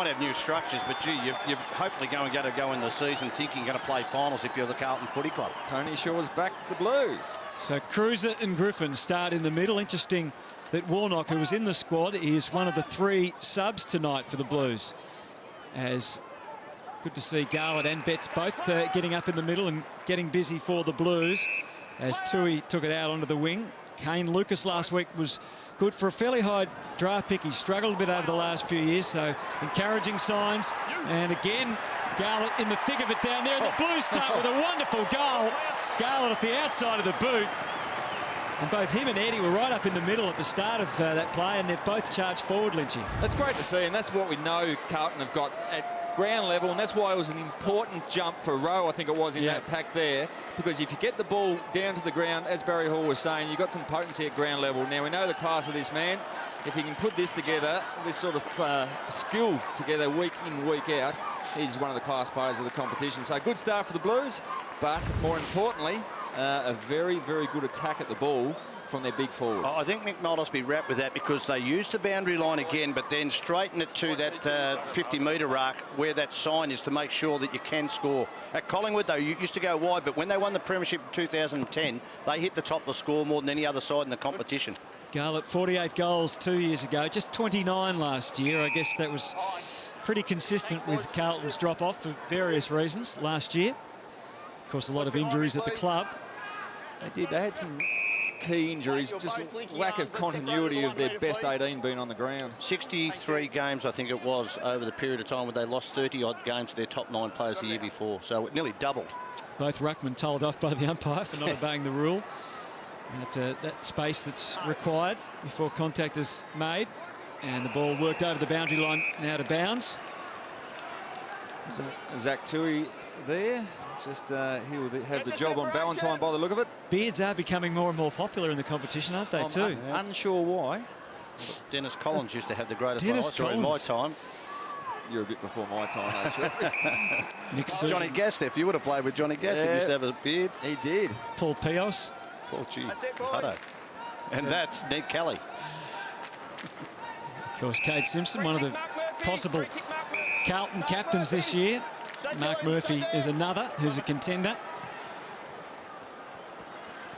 Might have new structures, but gee, you're hopefully going to go in the season thinking you're going to play finals if you're the Carlton Footy Club. Tony Shaw's back the Blues. So Cruiser and Griffin start in the middle. Interesting that Warnock, who was in the squad, is one of the 3 subs tonight for the Blues. As good to see Garlett and Betts both getting up in the middle and getting busy for the Blues. As Tui took it out onto the wing. Kane Lucas last week was good for a fairly high draft pick. He struggled a bit over the last few years, so encouraging signs. And again, Garlett in the thick of it down there. And the Blues start with a wonderful goal. Garlett at the outside of the boot. And both him and Eddie were right up in the middle at the start of that play, and they've both charged forward, Lynchy. That's great to see, and that's what we know Carlton have got at ground level, and that's why it was an important jump for Rowe, I think it was, in that pack there, because if you get the ball down to the ground, as Barry Hall was saying, you've got some potency at ground level. Now, we know the class of this man. If he can put this together, this sort of skill together week in, week out, he's one of the class players of the competition. So good start for the Blues, but more importantly, a very, very good attack at the ball from their big forwards. I think McNulty's be wrapped with that because they used the boundary line again, but then straighten it to that 50-metre arc where that sign is to make sure that you can score. At Collingwood, though, you used to go wide, but when they won the premiership in 2010, they hit the top of the score more than any other side in the competition. Garlett, 48 goals 2 years ago, just 29 last year. I guess that was pretty consistent with Carlton's drop-off for various reasons last year. Of course, a lot of injuries at the club. They had some key injuries, just lack of continuity of their best 18 being on the ground. 63 games, I think it was, over the period of time where they lost 30-odd games to their top 9 players the year before. So it nearly doubled. Both ruckmen told off by the umpire for not obeying the rule. That space that's required before contact is made. And the ball worked over the boundary line, now to bounds. Zach Tui there. Just he'll have the job on Ballantyne by the look of it. Beards are becoming more and more popular in the competition, aren't they, too? Unsure why. Dennis Collins used to have the greatest highlights in my time. You're a bit before my time, actually. Johnny Gastiff. You would have played with Johnny Gastiff. He used to have a beard. He did. Paul Pios. Paul G. Hutto. And that's Nick Kelly. Of course, Cade Simpson, one of the possible Carlton captains this year. Mark Murphy is another who's a contender.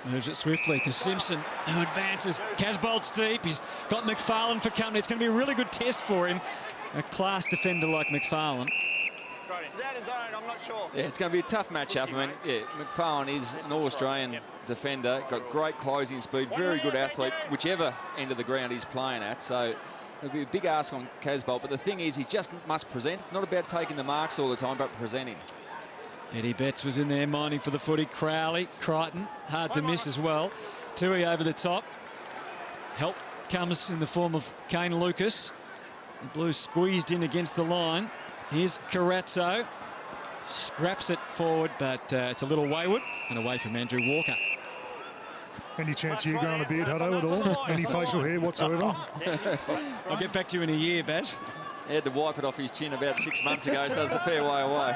Moves it swiftly to Simpson, who advances. Casbolt's deep. He's got McFarlane for company. It's going to be a really good test for him. A class defender like McFarlane. I'm not sure. Yeah, it's going to be a tough matchup. I mean, yeah, McFarlane is an All-Australian defender. Got great closing speed, very good athlete, whichever end of the ground he's playing at. So it'll be a big ask on Casbolt, but the thing is, he just must present. It's not about taking the marks all the time, but presenting. Eddie Betts was in there minding for the footy. Crowley, Crichton, hard to miss as well. Tui over the top. Help comes in the form of Kane Lucas. The Blues squeezed in against the line. Here's Carazzo. Scraps it forward, but it's a little wayward and away from Andrew Walker. Any chance of you growing a beard, Hutto, at all? Any facial hair whatsoever? I'll get back to you in a year, Baz. He had to wipe it off his chin about 6 months ago, so it's a fair way away.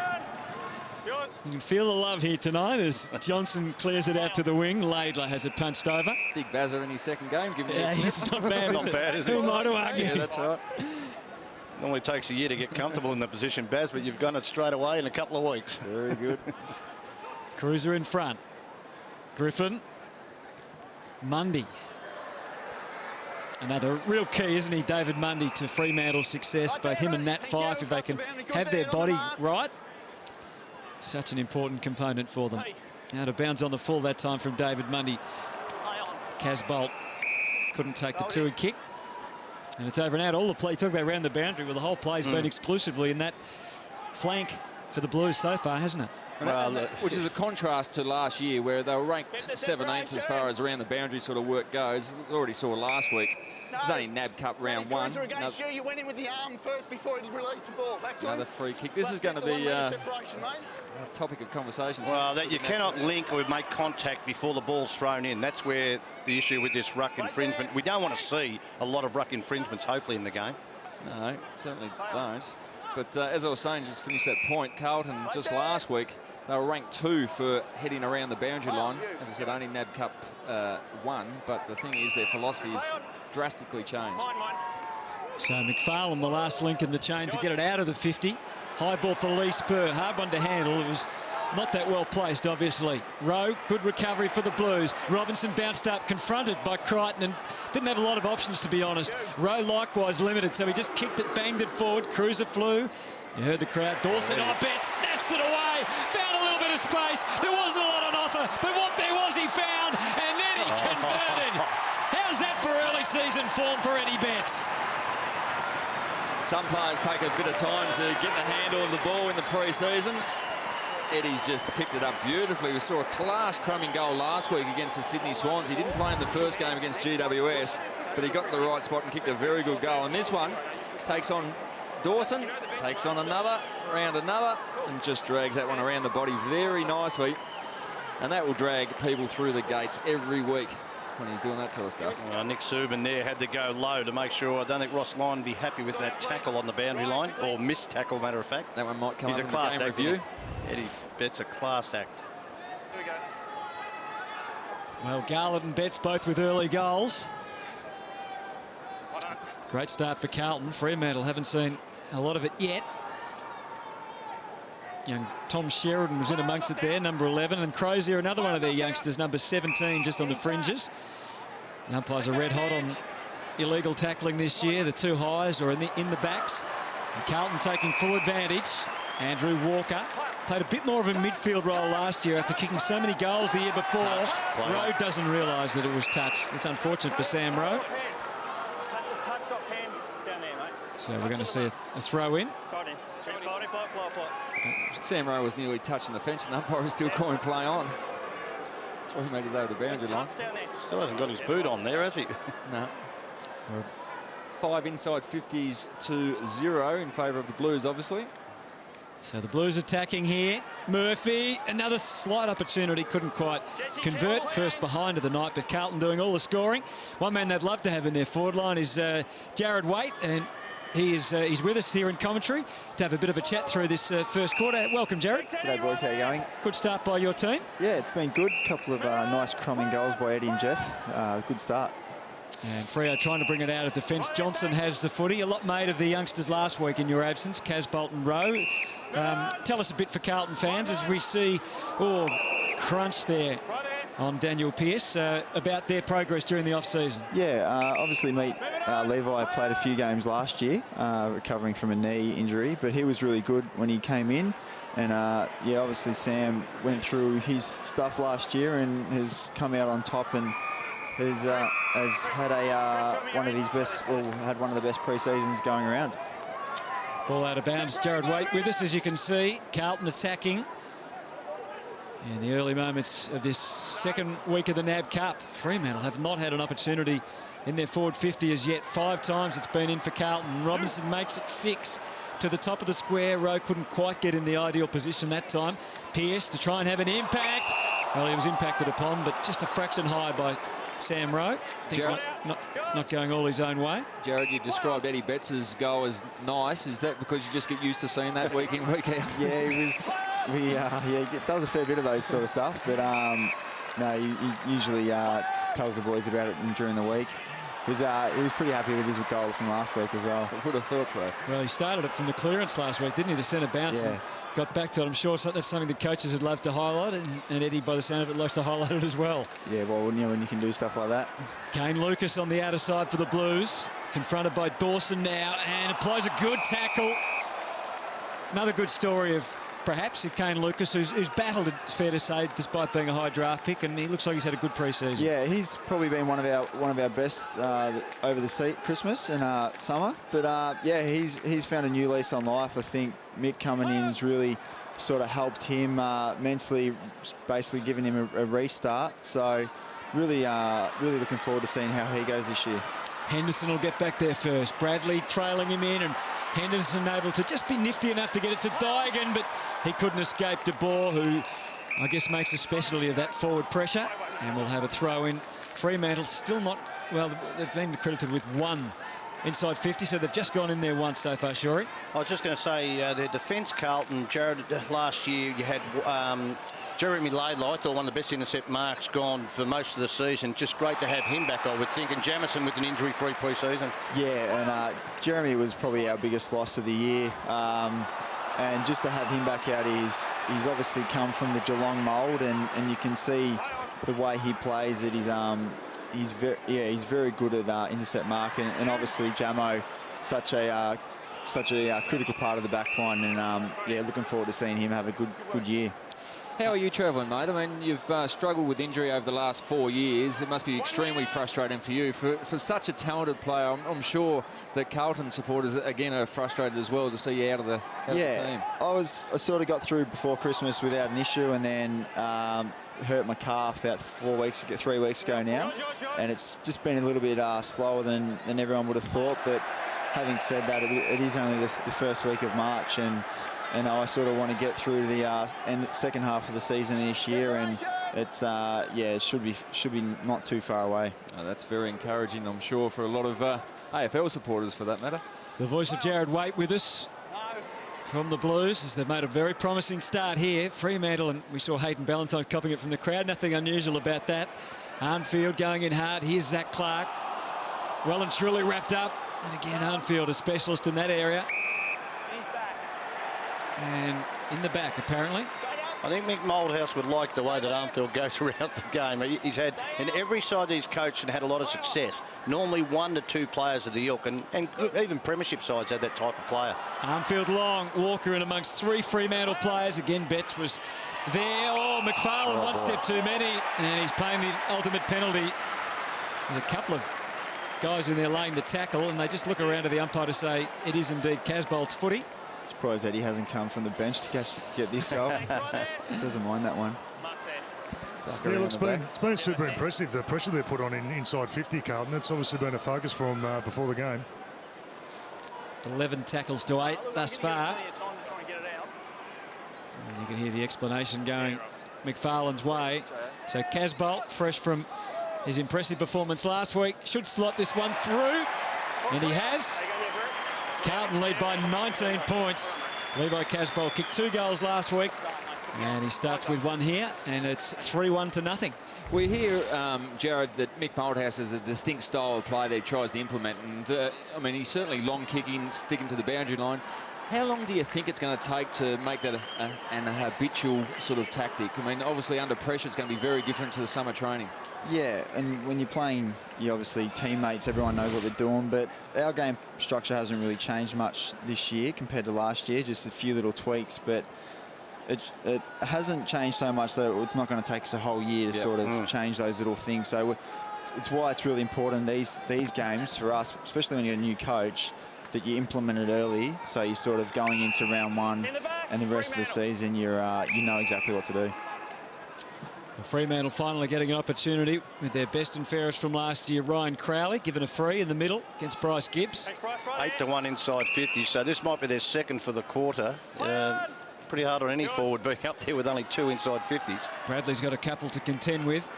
You can feel the love here tonight as Johnson clears it out to the wing. Laidler has it punched over. Big Bazza in his second game. It's not bad, not bad, is it? Who am I to argue? Yeah, that's right. Normally takes a year to get comfortable in the position, Baz, but you've got it straight away in a couple of weeks. Very good. Cruiser in front. Griffin. Mundy. Another real key, isn't he, David Mundy, to Fremantle's success. Both him and Nat Fyfe, if they can have their body right. Such an important component for them. Out of bounds on the full that time from David Mundy. Casbolt couldn't take the Tui kick. And it's over and out. All the play, talk about around the boundary, well, the whole play's been exclusively in that flank for the Blues so far, hasn't it? Well, which is a contrast to last year where they were ranked 17th as far as around the boundary sort of work goes. We already saw last week. It was only NAB Cup round 1. You went in with the arm first before he released the ball. Another free kick. This is going to be a topic of conversation. Well, that you cannot link or make contact before the ball's thrown in. That's where the issue with this ruck infringement. We don't want to see a lot of ruck infringements, hopefully, in the game. No, certainly don't. But as I was saying, just finish that point, Carlton just last week, they were ranked 2 for heading around the boundary line. As I said, only NAB Cup 1, but the thing is their philosophy has drastically changed. So McFarlane, the last link in the chain to get it out of the 50. High ball for Lee Spur. Hard one to handle. It was not that well placed, obviously. Rowe, good recovery for the Blues. Robinson bounced up, confronted by Crichton, and didn't have a lot of options, to be honest. Rowe likewise limited, so he just kicked it, banged it forward. Cruiser flew. You heard the crowd. Dawson, Betts snatched it away. Found a little bit of space. There wasn't a lot on offer, but what there was he found, and then he converted. How's that for early season form for Eddie Betts? Some players take a bit of time to get the handle of the ball in the pre-season. Eddie's just picked it up beautifully. We saw a class crumbing goal last week against the Sydney Swans. He didn't play in the first game against GWS, but he got to the right spot and kicked a very good goal. And this one takes on Dawson, takes on another, around another, and just drags that one around the body very nicely. And that will drag people through the gates every week when he's doing that sort of stuff. Well, Nick Subin there had to go low to make sure. I don't think Ross Lyon would be happy with that tackle on the boundary line, or missed tackle, matter of fact. That one might come He's up a in class the game act, review. Eddie Betts, a class act. Well, Garlett and Betts both with early goals. Great start for Carlton. Fremantle haven't seen a lot of it yet. Young Tom Sheridan was in amongst it there, number 11. And Crozier, another one of their youngsters, number 17, just on the fringes. The umpires are red hot on illegal tackling this year. The two highs are in the backs. And Carlton taking full advantage. Andrew Walker played a bit more of a midfield role last year after kicking so many goals the year before. Rowe doesn't realise that it was touched. It's unfortunate for Sam Rowe. So we're going to see a throw in. Sam Rowe was nearly touching the fence, and the umpire is still calling play on. 3 metres over the boundary line. Still hasn't got his boot on there, has he? No. 5 inside 50s to 0 in favour of the Blues, obviously. So the Blues attacking here. Murphy, another slight opportunity, couldn't quite convert. First behind of the night, but Carlton doing all the scoring. One man they'd love to have in their forward line is Jared Waite, and he's with us here in commentary to have a bit of a chat through this first quarter. Welcome, Jared. G'day, boys. How you going? Good start by your team. Yeah, it's been good. Couple of nice crumbing goals by Eddie and Jeff. Good start. And Freo trying to bring it out of defence. Johnson has the footy. A lot made of the youngsters last week in your absence. Casbolt and Rowe. Tell us a bit for Carlton fans as we see, crunch there on Daniel Pearce, about their progress during the off-season. Yeah, obviously Levi played a few games last year, recovering from a knee injury, but he was really good when he came in. And yeah, obviously Sam went through his stuff last year and has come out on top and has had one of his best, had one of the best pre-seasons going around. Ball out of bounds. Jared Waite with us, as you can see. Carlton attacking in the early moments of this second week of the NAB Cup. Fremantle have not had an opportunity in their forward 50 as yet. 5 times it's been in for Carlton. Robinson makes it 6 to the top of the square. Rowe couldn't quite get in the ideal position that time. Pearce to try and have an impact. Well, he was impacted upon, but just a fraction high by Sam Rowe. Things not going all his own way. Jared, you described Eddie Betts' goal as nice. Is that because you just get used to seeing that week in, week out? Yeah, he does a fair bit of those sort of stuff, but no, he usually tells the boys about it during the week. He was pretty happy with his goal from last week as well. I would have thought so. Well, he started it from the clearance last week, didn't he? The centre bounce and got back to it. I'm sure that's something the coaches would love to highlight, and Eddie, by the sound of it, likes to highlight it as well. Yeah, well, when you can do stuff like that. Kane Lucas on the outer side for the Blues, confronted by Dawson now, and applies a good tackle. Another good story of perhaps if Kane Lucas, who's battled, it's fair to say, despite being a high draft pick, and he looks like he's had a good pre-season. Yeah, he's probably been one of our best over the Christmas and summer. But yeah, he's found a new lease on life. I think Mick coming in's really sort of helped him mentally, basically giving him a restart. So really looking forward to seeing how he goes this year. Henderson will get back there first. Bradley trailing him in, and Henderson able to just be nifty enough to get it to Daigan, but he couldn't escape De Boer, who I guess makes a specialty of that forward pressure. And we'll have a throw in. Fremantle still not, well, they've been credited with 1 inside 50, so they've just gone in there once so far, Shorey. I was just going to say, their defence, Carlton, Jared, last year you had Jeremy Laidlaw, I thought one of the best intercept marks gone for most of the season. Just great to have him back, I would think. And Jamison with an injury-free pre-season. Yeah, and Jeremy was probably our biggest loss of the year. And just to have him back out, he's obviously come from the Geelong mould, and you can see the way he plays it. He's very good at intercept marking, and obviously Jamo, such a critical part of the back line, and yeah, looking forward to seeing him have a good year. How are you travelling, mate? I mean, you've struggled with injury over the last 4 years. It must be extremely frustrating for you. For such a talented player, I'm sure that Carlton supporters, again, are frustrated as well to see you out of the team. I sort of got through before Christmas without an issue, and then hurt my calf about 3 weeks ago now. And it's just been a little bit slower than everyone would have thought. But having said that, it is only the first week of March, and I sort of want to get through to the second half of the season this year, and it's it should be not too far away. Oh, that's very encouraging, I'm sure, for a lot of AFL supporters, for that matter. The voice of Jared Waite with us from the Blues, as they've made a very promising start here. Fremantle, and we saw Hayden Ballantyne copying it from the crowd. Nothing unusual about that. Arnfield going in hard. Here's Zach Clark, well and truly wrapped up. And again, Arnfield, a specialist in that area. And in the back, apparently. I think Mick Moldhouse would like the way that Arnfield goes around the game. He's had, in every side he's coached, and had a lot of success. Normally 1 to 2 players of the ilk, and even premiership sides have that type of player. Arnfield long, Walker in amongst 3 Fremantle players. Again, Betts was there. Oh, McFarlane, one step too many, and he's paying the ultimate penalty. There's a couple of guys in there laying the tackle, and they just look around to the umpire to say it is indeed Casbolt's footy. Surprised Eddie hasn't come from the bench to get this goal. Doesn't mind that one. Yeah, look, it's been super impressive, the pressure they're put on inside 50, Carlton. It's obviously been a focus for them before the game. 11 tackles to 8 thus far. And you can hear the explanation going McFarlane's way. So Casbolt, fresh from his impressive performance last week, should slot this one through. And he has. Carlton lead by 19 points. Levi Casbolt kicked 2 goals last week, and he starts with 1 here, and it's 3-1 to nothing. We hear, Jared, that Mick Moldhouse has a distinct style of play that he tries to implement, and I mean, he's certainly long kicking, sticking to the boundary line. How long do you think it's going to take to make that an habitual sort of tactic? I mean, obviously under pressure, it's going to be very different to the summer training. Yeah, and when you're playing, you obviously teammates, everyone knows what they're doing, but our game structure hasn't really changed much this year compared to last year, just a few little tweaks, but it hasn't changed so much that it's not going to take us a whole year to sort of change those little things. So it's why it's really important these games for us, especially when you're a new coach, that you implement it early, so you're sort of going into round 1 and the rest of the season, you know exactly what to do. Fremantle finally getting an opportunity with their best and fairest from last year, Ryan Crowley, given a free in the middle against Bryce Gibbs. 8 to 1 inside 50, so this might be their second for the quarter. Pretty hard on any forward being up there with only 2 inside 50s. Bradley's got a couple to contend with.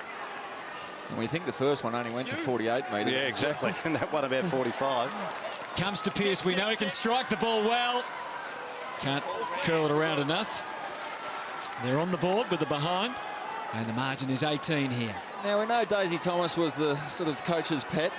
And we think the first one only went to 48 metres. Yeah, exactly, and that one about 45. Comes to Pearce. We know he can strike the ball well. Can't curl it around enough. They're on the board with the behind. And the margin is 18 here. Now, we know Daisy Thomas was the sort of coach's pet.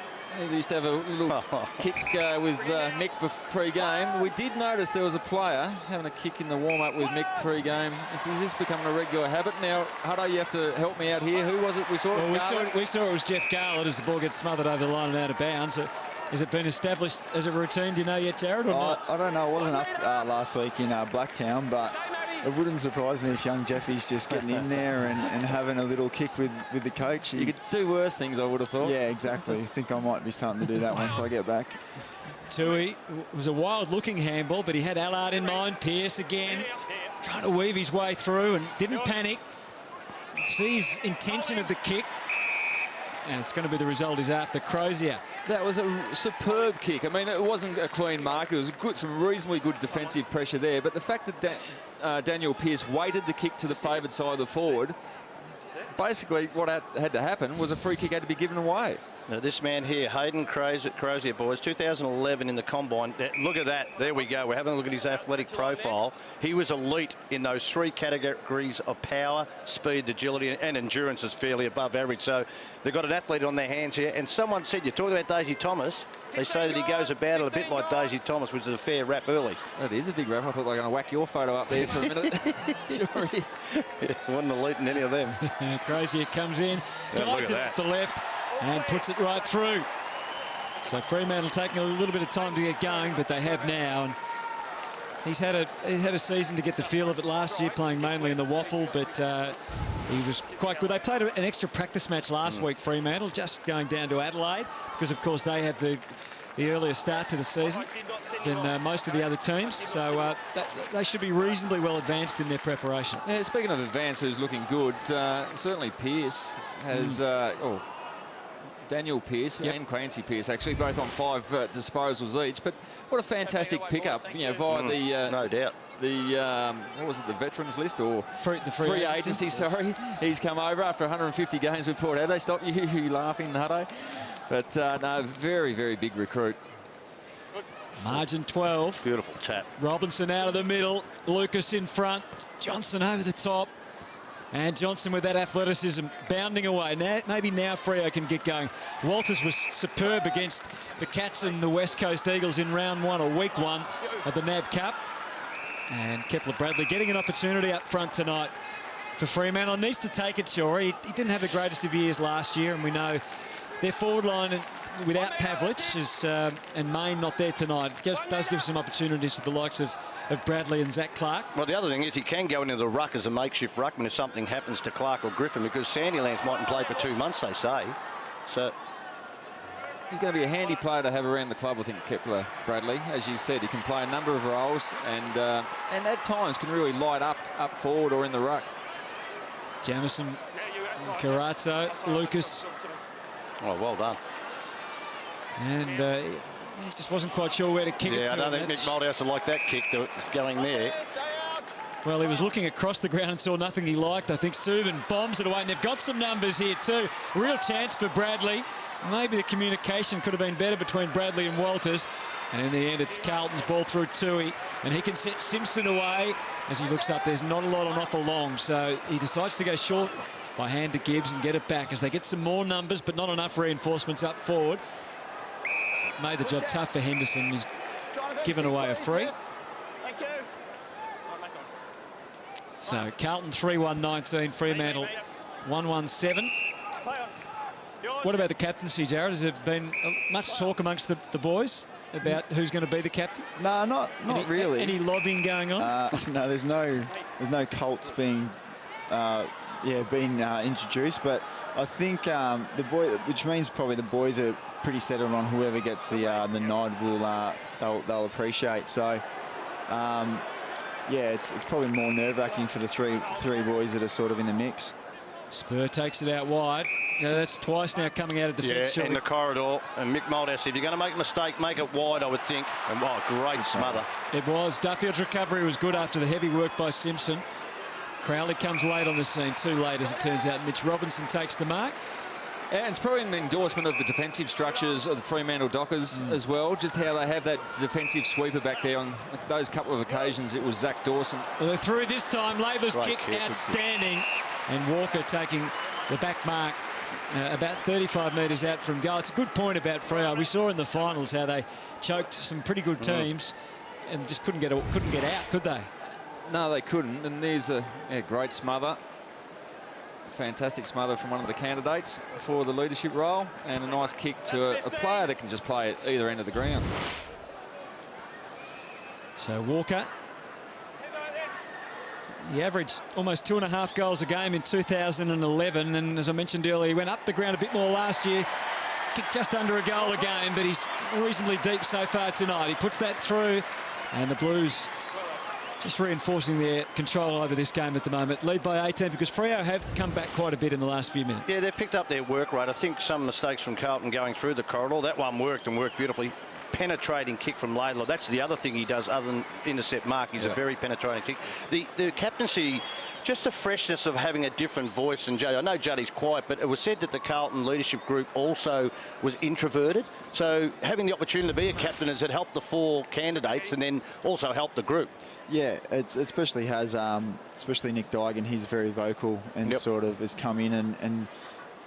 He used to have a little kick with Mick pre-game. We did notice there was a player having a kick in the warm-up with Mick pre-game. Is this becoming a regular habit? Now, Hutto, you have to help me out here. Who was it we saw? Well, we saw it was Jeff Garlett as the ball gets smothered over the line and out of bounds. So has it been established as a routine, do you know yet, Jared, or not? I don't know. I wasn't up last week in Blacktown, but it wouldn't surprise me if young Jeffy's just getting in there and having a little kick with the coach. You could do worse things, I would have thought. Yeah, exactly. I think I might be starting to do that once I get back. Tui, it was a wild-looking handball, but he had Allard in mind. Pearce again, trying to weave his way through and didn't panic. Sees intention of the kick. And it's going to be the result is after Crozier. That was a superb kick. I mean, it wasn't a clean mark. It was some reasonably good defensive pressure there. But the fact that Daniel Pearce weighted the kick to the favoured side of the forward, basically what had to happen was a free kick had to be given away. Now this man here, Hayden Crozier, boys, 2011 in the combine. Look at that. There we go. We're having a look at his athletic profile. He was elite in those 3 categories of power, speed, agility, and endurance is fairly above average. So they've got an athlete on their hands here. And someone said, you're talking about Daisy Thomas. They say that he goes about it a bit like Daisy Thomas, which is a fair rap early. That is a big rap. I thought they were going to whack your photo up there for a minute. Sorry. Yeah, wasn't elite in any of them. Crozier comes in, guides it at the left, and puts it right through. So Fremantle taking a little bit of time to get going, but they have now. And he's had a season to get the feel of it last year, playing mainly in the waffle, but he was quite good. They played an extra practice match last week, Fremantle, just going down to Adelaide, because of course they have the earlier start to the season than most of the other teams. So they should be reasonably well advanced in their preparation. Yeah, speaking of advance, who's looking good, certainly Pearce has, Daniel Pearce and Clancy Pearce, actually, both on 5 disposals each. But what a fantastic pickup, via the... no doubt. The what was it, the veterans list or the free agency? Sorry, he's come over after 150 games with Port Adelaide. Stop you laughing, Hutto. But no, very, very big recruit. Margin 12. Beautiful tap. Robinson out of the middle. Lucas in front. Johnson over the top. And Johnson with that athleticism bounding away. Now, maybe now Freo can get going. Walters was superb against the Cats and the West Coast Eagles in round 1 or week 1 of the NAB Cup. And Kepler-Bradley getting an opportunity up front tonight for Fremantle. Needs to take it, sure. He didn't have the greatest of years last year, and we know their forward line without Pavlich and Main not there tonight. It does give some opportunities to the likes of Bradley and Zach Clark. Well, the other thing is he can go into the ruck as a makeshift ruckman if something happens to Clark or Griffin, because Sandilands mightn't play for 2 months, they say. So he's going to be a handy player to have around the club, I think, Kepler Bradley. As you said, he can play a number of roles and at times can really light up forward or in the ruck. Jamison, Carazzo, Lucas. Oh, well done. And he just wasn't quite sure where to kick it to. Yeah, I don't think Nick Moldhouse would like that kick going there. Well, he was looking across the ground and saw nothing he liked. I think Subin bombs it away, and they've got some numbers here too. Real chance for Bradley. Maybe the communication could have been better between Bradley and Walters. And in the end, it's Carlton's ball through Tui, and he can set Simpson away. As he looks up, there's not a lot on offer long, so he decides to go short by hand to Gibbs and get it back as they get some more numbers, but not enough reinforcements up forward. Made the job tough for Henderson. He's given away a free. Thank you. So Carlton 3-1-19, Fremantle 1-1-7. What about the captaincy, Jared? Has there been much talk amongst the boys about who's going to be the captain? No, not really. Any lobbying going on? No, there's no Colts being introduced, but I think which means probably the boys are pretty settled on whoever gets the nod they'll appreciate. So it's probably more nerve-wracking for the three boys that are sort of in the mix. Spur takes it out wide. Now that's twice now coming out of defence. Yeah, in the corridor. And Mick Moldhouse, if you're going to make a mistake, make it wide, I would think. And wow, great smother. It was. Duffield's recovery was good after the heavy work by Simpson. Crowley comes late on the scene, too late as it turns out. Mitch Robinson takes the mark. And it's probably an endorsement of the defensive structures of the Fremantle Dockers as well, just how they have that defensive sweeper back there. On those couple of occasions, it was Zach Dawson. Well, they're through this time. Labour's kick kick, outstanding. And Walker taking the back mark about 35 metres out from goal. It's a good point about Freo. We saw in the finals how they choked some pretty good teams and just couldn't get out, could they? No, they couldn't. And there's a great smother. Fantastic smother from one of the candidates for the leadership role, and a nice kick to a player that can just play at either end of the ground. So Walker, he averaged almost 2.5 goals a game in 2011, and as I mentioned earlier, he went up the ground a bit more last year, kicked just under a goal a game, but he's reasonably deep so far tonight. He puts that through, and the Blues just reinforcing their control over this game at the moment. Lead by 18 because Freo have come back quite a bit in the last few minutes. Yeah, they've picked up their work rate. I think some mistakes from Carlton going through the corridor. That one worked and worked beautifully. Penetrating kick from Laidlaw. That's the other thing he does other than intercept mark. He's a very penetrating kick. The captaincy just the freshness of having a different voice than Juddy. I know Juddy's quiet, but it was said that the Carlton leadership group also was introverted. So having the opportunity to be a captain, has it helped the 4 candidates and then also helped the group? Yeah, it especially has, especially Nick Dygan. He's very vocal and sort of has come in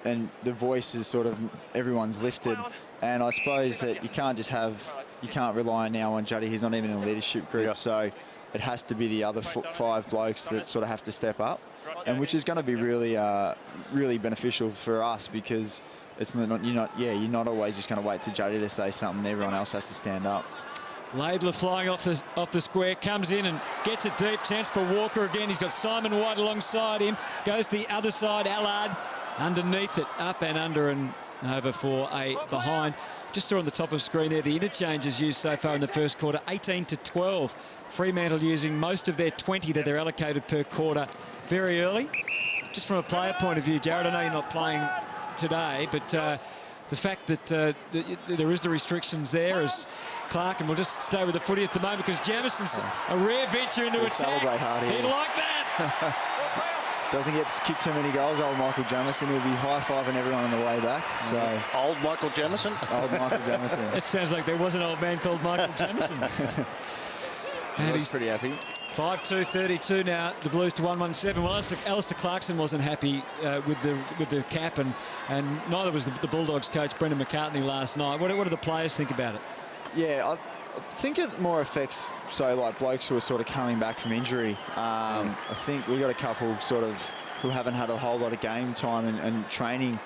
and the voice is sort of, everyone's lifted. And I suppose that you can't rely now on Juddy. He's not even in a leadership group. So it has to be the other 5 blokes that sort of have to step up, and which is going to be really, really beneficial for us, because it's you're not always just going to wait to Juddy to say something. Everyone else has to stand up. Laidler flying off the square, comes in and gets a deep chance for Walker again. He's got Simon White alongside him. Goes to the other side. Allard underneath it, up and under and over for a behind. Just saw on the top of screen there the interchanges used so far in the first quarter, 18 to 12. Fremantle using most of their 20 that they're allocated per quarter very early. Just from a player point of view, Jared, I know you're not playing today, but the fact that there is the restrictions there as Clark, and we'll just stay with the footy at the moment because Jamison's a rare venture into attack. Celebrate hard here. He'd like that. Doesn't get kicked too many goals, old Michael Jamison. He'll be high-fiving everyone on the way back. So Old Michael Jamison? Old Michael Jamison. It sounds like there was an old man called Michael Jamison. And he's pretty happy. 5-2-32 now, the Blues to 1-1-7. Well, Alistair Clarkson wasn't happy with the cap, and neither was the Bulldogs coach, Brendan McCartney, last night. What do the players think about it? Yeah, I think it more affects, like blokes who are sort of coming back from injury. I think we've got a couple sort of who haven't had a whole lot of game time and training,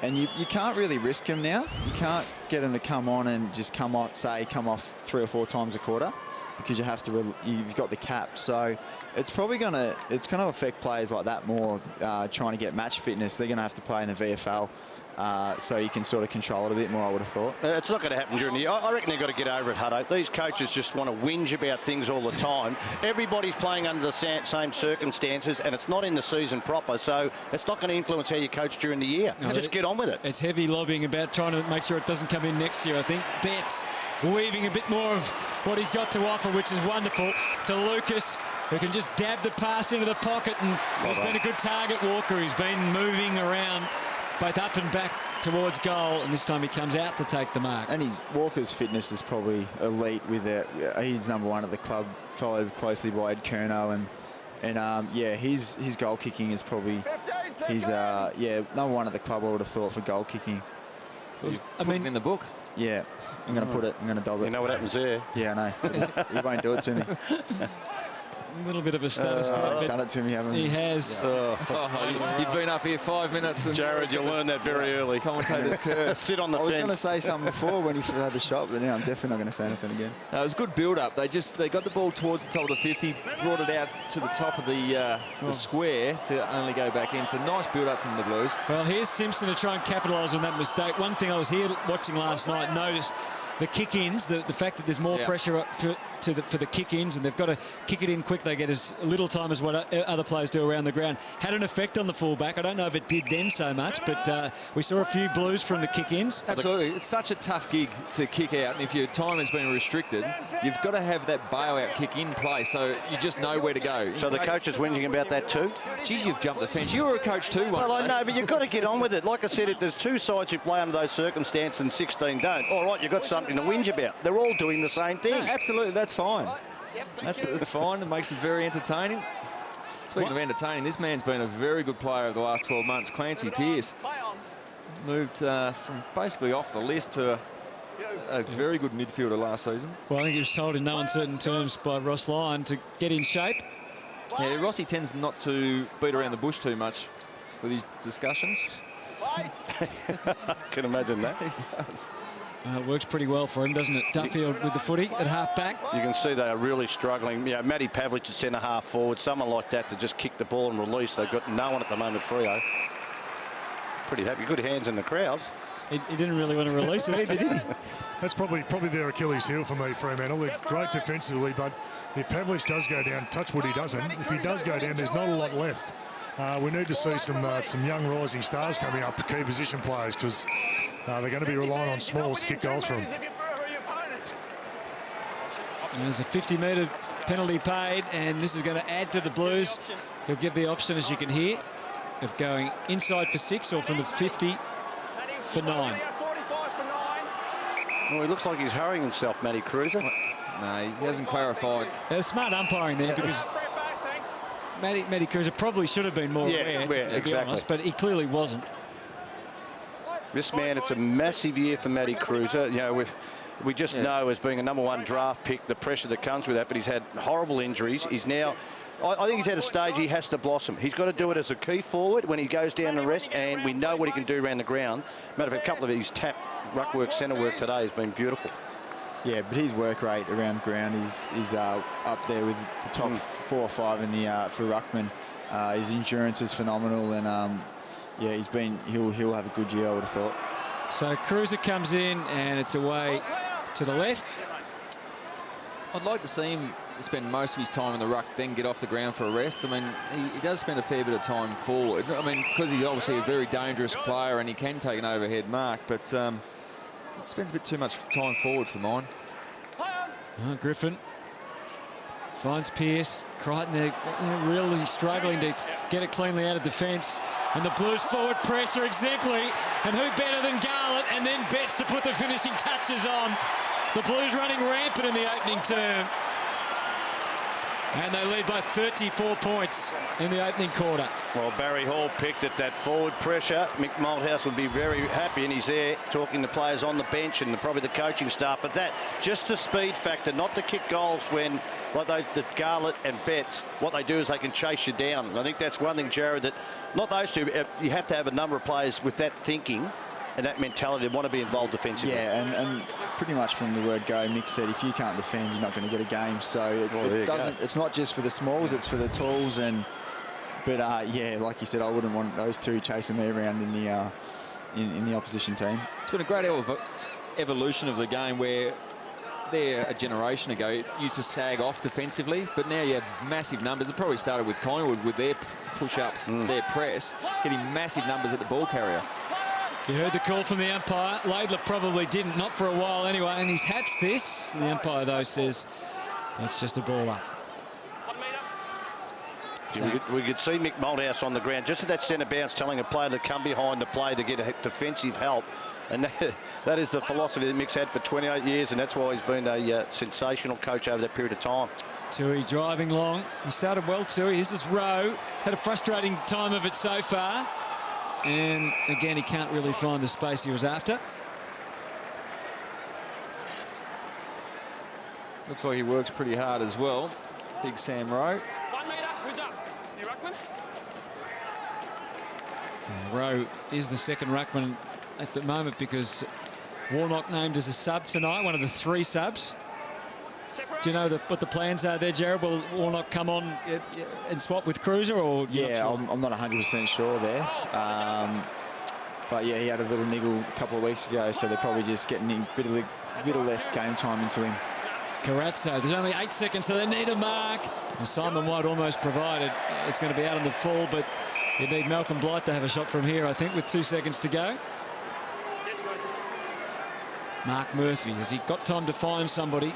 and you can't really risk them now. You can't get them to come on and just come off 3 or 4 times a quarter, because you have to. You've got the cap, so it's probably gonna affect players like that more. Trying to get match fitness, they're gonna have to play in the VFL. So you can sort of control it a bit more, I would have thought. It's not going to happen during the year. I reckon they've got to get over it, Hutto. These coaches just want to whinge about things all the time. Everybody's playing under the same circumstances, and it's not in the season proper, so it's not going to influence how you coach during the year. No, just get on with it. It's heavy lobbying about trying to make sure it doesn't come in next year, I think. Betts weaving a bit more of what he's got to offer, which is wonderful, to Lucas, who can just dab the pass into the pocket, and he's been a good target, Walker. He's been moving around both up and back towards goal, and this time he comes out to take the mark. And Walker's fitness is probably elite with it. He's #1 at the club, followed closely by Ed Curnow, and yeah, his goal kicking is probably #1 at the club, I would have thought, for goal kicking. So I mean, in the book. Yeah, I'm going to put it. I'm going to dob it. You know what happens there? Yeah, I know. He won't do it to me. A little bit of a status there. He's done it to me, haven't he? He has. You've been up here 5 minutes. And Jared, you learned that very early. Commentators curse. Sit on the I was fence. going to say something before when he had the shot, but now I'm definitely not going to say anything again. It was good build-up. They got the ball towards the top of the 50, brought it out to the top of the square to only go back in. So nice build-up from the Blues. Well, here's Simpson to try and capitalise on that mistake. One thing I was here watching last night, noticed the kick-ins, the fact that there's more pressure for the kick-ins, and they've got to kick it in quick. They get as little time as what other players do around the ground. Had an effect on the fullback. I don't know if it did then so much, but we saw a few Blues from the kick-ins. Absolutely. It's such a tough gig to kick out, and if your time has been restricted, you've got to have that bail-out kick in play, so you just know where to go. So the coach is whinging about that too? Geez, you've jumped the fence. You were a coach too one Well, I day. know, but you've got to get on with it. Like I said, if there's 2 sides who play under those circumstances and 16 don't, all right, you've got something to whinge about. They're all doing the same thing. No, absolutely, that's fine. That's fine. It makes it very entertaining. Speaking of entertaining, this man's been a very good player over the last 12 months. Clancy Pearce moved from basically off the list to a very good midfielder last season. Well, I think he was told in no uncertain terms by Ross Lyon to get in shape. Yeah, Rossi tends not to beat around the bush too much with his discussions. I can imagine that. He does. It works pretty well for him, doesn't it? Duffield with the footy at half-back. You can see they are really struggling. You know, Matty Pavlich at centre-half forward, someone like that to just kick the ball and release. They've got no one at the moment, Freo. Pretty happy. Good hands in the crowd. He didn't really want to release it either, did he? That's probably their Achilles heel for me, Fremantle. They're great defensively, but if Pavlich does go down, touch wood he doesn't. If he does go down, there's not a lot left. We need to see some young rising stars coming up, key position players, because they're going to be relying on smalls to kick goals from. There's a 50-metre penalty paid, and this is going to add to the Blues He'll give the option, as you can hear, of going inside for 6 or from the 50 for 9. 45 for 9. Well, he looks like he's hurrying himself, Matty Cruiser. No, he hasn't clarified. There's smart umpiring there because Matty Cruiser probably should have been more aware, to be honest, but he clearly wasn't. This man, it's a massive year for Matty Cruiser. You know, we just know as being a #1 draft pick, the pressure that comes with that, but he's had horrible injuries. He's now... I think he's at a stage he has to blossom. He's got to do it as a key forward when he goes down the rest, and we know what he can do around the ground. Matter of fact, a couple of his tap, ruck work, centre work today has been beautiful. Yeah, but his work rate around the ground is up there with the top 4 or 5 in the for ruckman. His endurance is phenomenal, and yeah, he'll have a good year, I would have thought. So Cruiser comes in, and it's away to the left. I'd like to see him spend most of his time in the ruck, then get off the ground for a rest. I mean, he does spend a fair bit of time forward. I mean, because he's obviously a very dangerous player and he can take an overhead mark, but he spends a bit too much time forward for mine. Griffin finds Pearce. Crichton, they're really struggling to get it cleanly out of defence. And the Blues forward pressure exemplary. And who better than Garlett? And then Betts to put the finishing touches on. The Blues running rampant in the opening term. And they lead by 34 points in the opening quarter. Well, Barry Hall picked at that forward pressure. Mick Malthouse would be very happy, and he's there talking to players on the bench and probably the coaching staff. But that, just the speed factor, not to kick goals when, like those, the Garlett and Betts, what they do is they can chase you down. And I think that's one thing, Jared, that not those two, you have to have a number of players with that thinking and that mentality to want to be involved defensively. Yeah, and pretty much from the word go, Mick said, if you can't defend, you're not going to get a game. So it doesn't. It's not just for the smalls; it's for the talls. But yeah, like you said, I wouldn't want those two chasing me around in the opposition team. It's been a great evolution of the game where there a generation ago used to sag off defensively, but now you have massive numbers. It probably started with Collingwood with their push-ups, their press, getting massive numbers at the ball carrier. You heard the call from the umpire. Laidler probably didn't, not for a while anyway, and he's hatched this. The umpire, though, says it's just a ball up. Yeah, we could see Mick Malthouse on the ground, just at that centre bounce, telling a player to come behind the play to get a defensive help. And that is the philosophy that Mick's had for 28 years, and that's why he's been a sensational coach over that period of time. Tui driving long. He started well, Tui. This is Rowe. Had a frustrating time of it so far. And again, he can't really find the space he was after. Looks like he works pretty hard as well. Big Sam Rowe. 1 metre, who's up? New ruckman? Rowe is the second ruckman at the moment because Warnock named as a sub tonight, one of the 3 subs. Do you know what the plans are there, Jared? Will Warnock come on and swap with Cruiser? Or yeah, sure? I'm not 100% sure there. But yeah, he had a little niggle a couple of weeks ago, so they're probably just getting a bit of less game time into him. Carazzo, there's only 8 seconds, so they need a mark. And Simon White almost provided. It's going to be out on the full, but you need Malcolm Blight to have a shot from here, I think, with 2 seconds to go. Mark Murphy, has he got time to find somebody?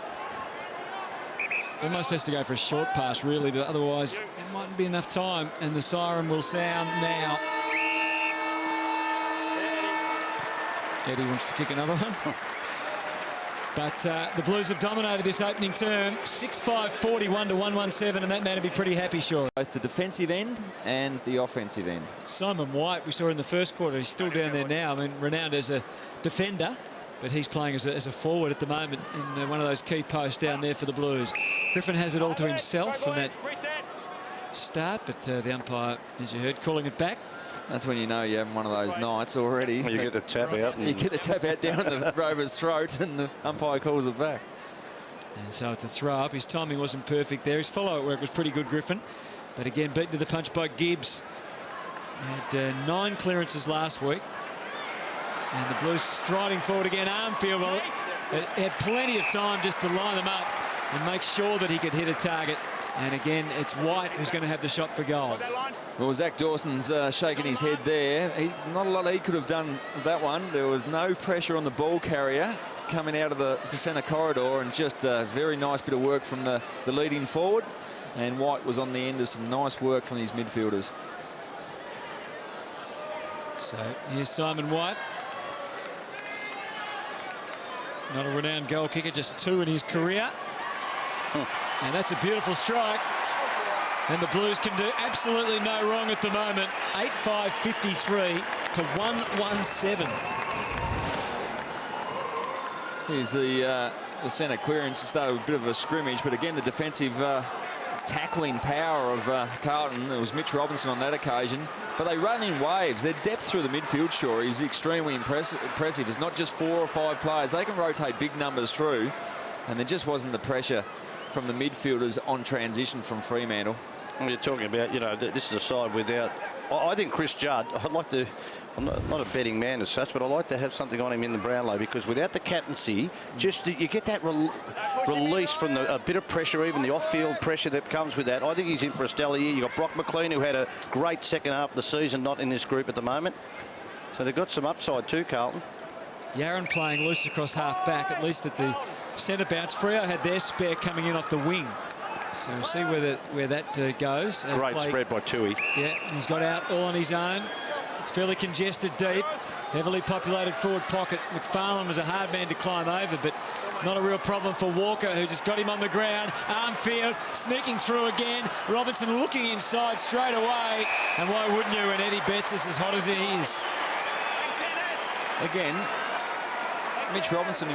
Almost has to go for a short pass, really, but otherwise there mightn't be enough time. And the siren will sound now. Eddie wants to kick another one. But the Blues have dominated this opening term, 6-5, 41 to 117, and that man would be pretty happy, sure. Both the defensive end and the offensive end. Simon White, we saw in the first quarter, he's still down there now. I mean, renowned as a defender, but he's playing as a forward at the moment in one of those key posts down there for the Blues. Griffin has it all to himself from that start, but the umpire, as you heard, calling it back. That's when you know you're having one of those nights already. Well, you get the tap out. And you get the tap out down the Rover's throat and the umpire calls it back. And so it's a throw up. His timing wasn't perfect there. His follow-up work was pretty good, Griffin. But again, beaten to the punch by Gibbs. Had 9 clearances last week. And the Blues striding forward again. Armfield, well, it had plenty of time just to line them up and make sure that he could hit a target. And again, it's White who's going to have the shot for goal. Well, Zach Dawson's shaking his head there. Not a lot he could have done with that one. There was no pressure on the ball carrier coming out of the centre corridor, and just a very nice bit of work from the leading forward. And White was on the end of some nice work from these midfielders. So here's Simon White. Not a renowned goal kicker, just 2 in his career. And that's a beautiful strike. And the Blues can do absolutely no wrong at the moment. 8-5-53 to 1-1-7. Here's the centre clearance. It started with a bit of a scrimmage, but again, the defensive tackling power of Carlton. There was Mitch Robinson on that occasion. But they run in waves. Their depth through the midfield, sure, is extremely impressive. It's not just 4 or 5 players. They can rotate big numbers through. And there just wasn't the pressure from the midfielders on transition from Fremantle. You're talking about, you know, this is a side without... I think Chris Judd, I'd like to... I'm not a betting man as such, but I like to have something on him in the Brownlow, because without the captaincy, just you get that release from a bit of pressure, even the off-field pressure that comes with that. I think he's in for a stellar year. You've got Brock McLean, who had a great second half of the season, not in this group at the moment. So they've got some upside too, Carlton. Yaron playing loose across half-back, at least at the centre bounce. Freo had their spare coming in off the wing. So we'll see where that goes. Great spread by Tui. Yeah, he's got out all on his own. It's fairly congested deep. Heavily populated forward pocket. McFarlane was a hard man to climb over, but not a real problem for Walker, who just got him on the ground. Armfield sneaking through again. Robinson looking inside straight away. And why wouldn't you when Eddie Betts is as hot as he is? Again, Mitch Robinson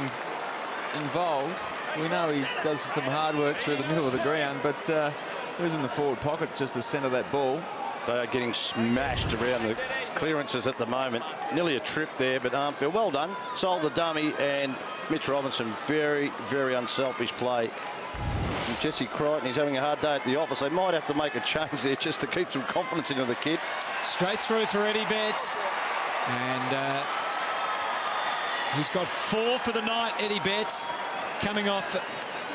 involved. We know he does some hard work through the middle of the ground, but who's in the forward pocket just to centre that ball? They are getting smashed around the clearances at the moment. Nearly a trip there, but Armfield, well done. Sold the dummy, and Mitch Robinson, very, very unselfish play. And Jesse Crichton, he's having a hard day at the office. They might have to make a change there just to keep some confidence into the kid. Straight through for Eddie Betts. And he's got 4 for the night, Eddie Betts. Coming off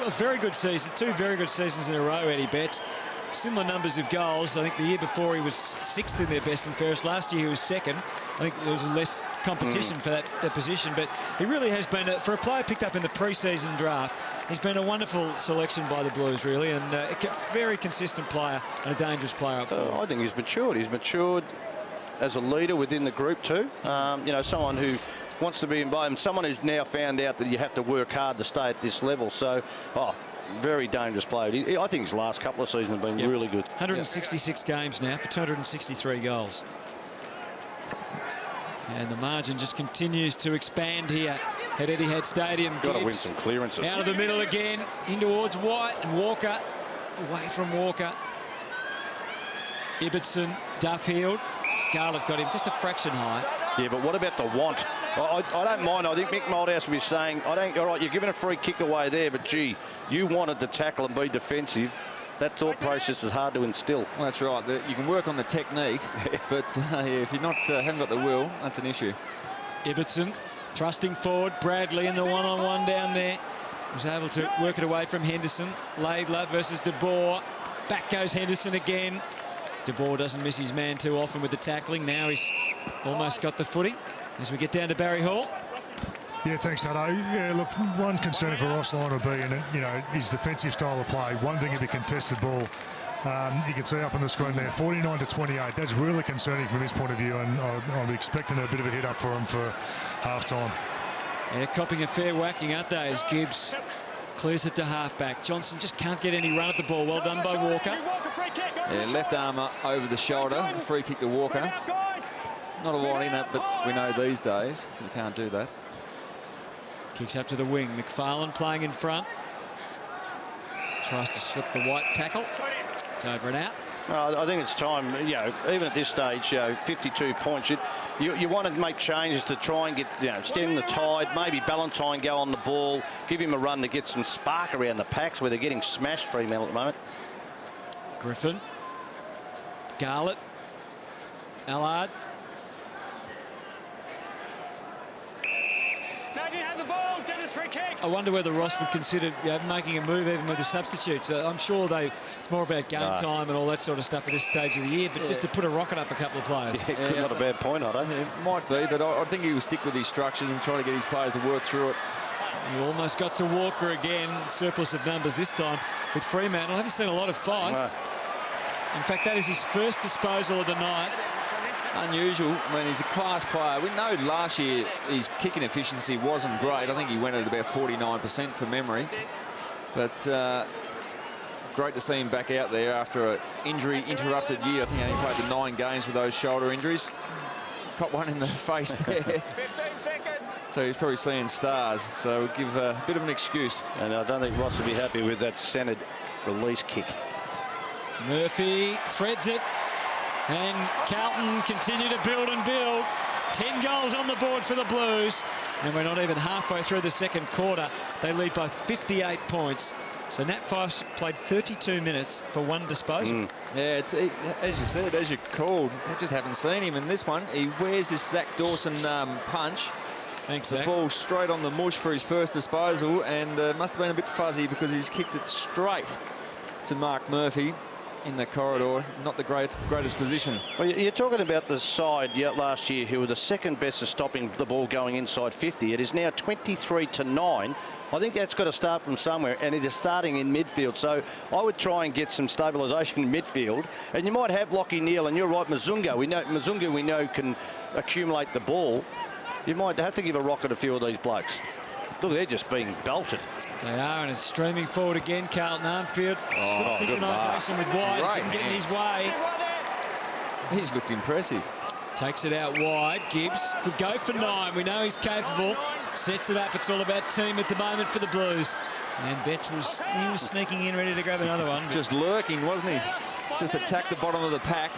a very good season, 2 very good seasons in a row, Eddie Betts. Similar numbers of goals. I think the year before he was 6th in their best and fairest. Last year he was 2nd. I think there was less competition for that position, but he really has been, for a player picked up in the pre-season draft, he's been a wonderful selection by the Blues, really, and a very consistent player and a dangerous player up forward. I think he's matured. He's matured as a leader within the group too. You know, someone who wants to be involved, and someone who's now found out that you have to work hard to stay at this level. So, very dangerous player. I think his last couple of seasons have been really good. 166 games now for 263 goals. And the margin just continues to expand here at Etihad Stadium. Got to win some clearances. Out of the middle again, in towards White and Walker. Away from Walker. Ibbotson, Duffield. Garlett got him just a fraction high. Yeah, but what about the want? I don't mind. I think Mick Moldhouse will be saying, all right, you're giving a free kick away there, but gee, you wanted to tackle and be defensive. That thought process is hard to instill. Well, that's right. You can work on the technique, but if you're not haven't got the will, that's an issue. Ibbotson thrusting forward. Bradley in the one-on-one down there. Was able to work it away from Henderson. Laidler versus De Boer. Back goes Henderson again. De Boer doesn't miss his man too often with the tackling. Now he's almost got the footy as we get down to Barry Hall. Yeah, thanks, Hutto. Yeah, look, one concern for Ross Lyon would be, his defensive style of play. One thing would be contested ball. You can see up on the screen there, 49-28. That's really concerning from his point of view, and I'm expecting a bit of a hit up for him for half-time. Yeah, copping a fair whacking, aren't they, as Gibbs clears it to half-back. Johnson just can't get any run at the ball. Well done by Walker. Yeah, left arm over the shoulder. Free kick to Walker. Not a lot in it, but we know these days you can't do that. Kicks up to the wing. McFarlane playing in front. Tries to slip the White tackle. It's over and out. I think it's time, even at this stage, 52 points. You want to make changes to try and get, stem the tide. Maybe Ballantyne go on the ball, give him a run to get some spark around the packs where they're getting smashed, Fremantle at the moment. Griffin. Garlett. Allard. I wonder whether Ross would consider making a move even with the substitutes. I'm sure it's more about game time and all that sort of stuff at this stage of the year, but just to put a rocket up a couple of players. Yeah, not a bad point, I don't think. It might be, but I think he will stick with his structures and try to get his players to work through it. You almost got to Walker again. Surplus of numbers this time with Fremantle. I haven't seen a lot of Fife. No. In fact, that is his first disposal of the night. Unusual when he's a class player. We know last year his kicking efficiency wasn't great. I think he went at about 49% from memory. But great to see him back out there after an injury-interrupted year. I think he only played the 9 games with those shoulder injuries. Caught one in the face there. So he's probably seeing stars. So we'll give a bit of an excuse. And I don't think Ross will be happy with that centred release kick. Murphy threads it. And Carlton continue to build and build. 10 goals on the board for the Blues. And we're not even halfway through the second quarter. They lead by 58 points. So Nat Fife played 32 minutes for 1 disposal. Yeah, it's as you said, as you called, I just haven't seen him in this one. He wears this Zach Dawson punch. Thanks, The Zach. ball straight on the mush for his first disposal, and must have been a bit fuzzy because he's kicked it straight to Mark Murphy in the corridor. Not the greatest position. Well, you're talking about the side last year who were the second best at stopping the ball going inside 50. It is now 23-9. I think that's got to start from somewhere, and it is starting in midfield. So I would try and get some stabilisation in midfield. And you might have Lockie Neal, and you're right, Mazunga. We know can accumulate the ball. You might have to give a rock at a few of these blokes. Look, they're just being belted. They are, and it's streaming forward again. Carlton Armfield. Good good synchronisation with White. Right Couldn't get in his way. He's looked impressive. Takes it out wide. Gibbs could go for 9. We know he's capable. Sets it up. It's all about team at the moment for the Blues. And Betts was sneaking in, ready to grab another one. Just lurking, wasn't he? Just attacked the bottom of the pack.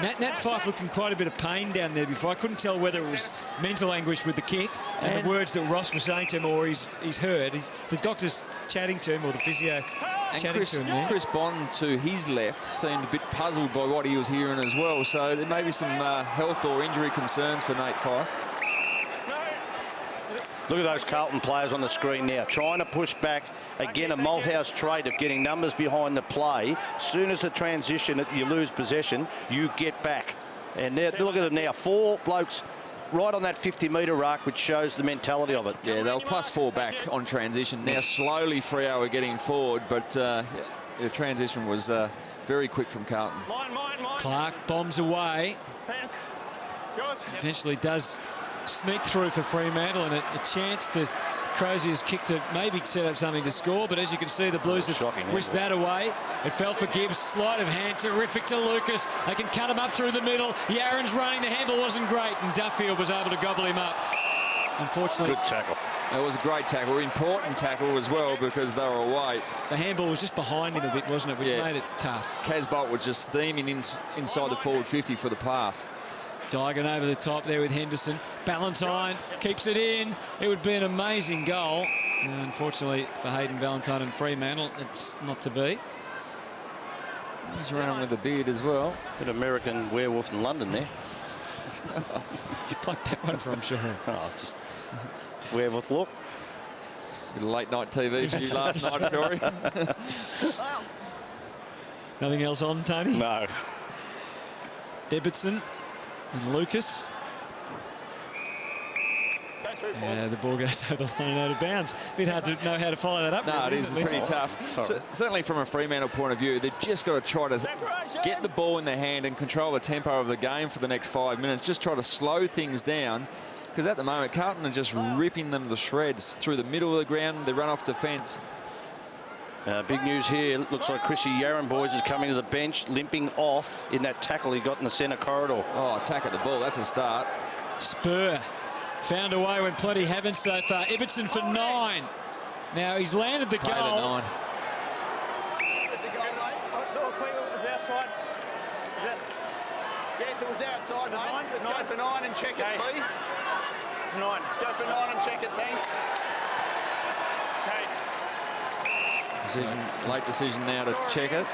Nat Fife looked in quite a bit of pain down there before. I couldn't tell whether it was mental anguish with the kick and the words that Ross was saying to him, or he's heard. The doctor's chatting to him, or the physio chatting to him there. Chris Bond, to his left, seemed a bit puzzled by what he was hearing as well. So there may be some health or injury concerns for Nate Fife. Look at those Carlton players on the screen now, trying to push back. Again, a Malthouse trait of getting numbers behind the play. As soon as the transition, you lose possession, you get back. And look at them now, 4 blokes right on that 50-metre arc, which shows the mentality of it. Yeah, they were +4 back on transition. Now slowly Freo are getting forward, but the transition was very quick from Carlton. Clark bombs away. Eventually does sneak through for Fremantle, and a chance to Crozier's kick to maybe set up something to score, but as you can see, the Blues have whisked that away. It fell for Gibbs. Sleight of hand, terrific to Lucas. They can cut him up through the middle. Yaron's running. The handle wasn't great, and Duffield was able to gobble him up. Unfortunately, Good tackle. It was a great tackle, important tackle as well, because they were away. the handball was just behind him a bit, wasn't it, which Yeah. made it tough. Casbolt was just steaming inside the forward 50 for the pass. Diagon over the top there with Henderson. Ballantyne keeps it in. It would be an amazing goal. And unfortunately for Hayden Ballantyne and Fremantle, it's not to be. He's running with a beard as well. An American werewolf in London there. You plucked that one from, sure. Oh, just werewolf look. Bit of late night TV for you last night, Jory. Nothing else on, Tony? No. Ebertson and Lucas. The ball goes over the line and out of bounds. A bit hard to know how to follow that up. No, really, it is. isn't It's pretty tough. So, certainly from a Fremantle point of view, they've just got to try to get the ball in their hand and control the tempo of the game for the next 5 minutes. Just try to slow things down, because at the moment, Carlton are just ripping them to shreds through the middle of the ground. They run off defence. Big news here. Looks like Chrissy Yaron, boys, is coming to the bench, limping off in that tackle he got in the centre corridor. Oh, attack at the ball. That's a start. Spur found a way when plenty haven't so far. Ibbotson for 9. Now he's landed the Played at goal. 9. Yes, it was outside, mate. Let's go for 9 and check it, please. It's 9. Go for 9 and check it, thanks. Late decision now to check it.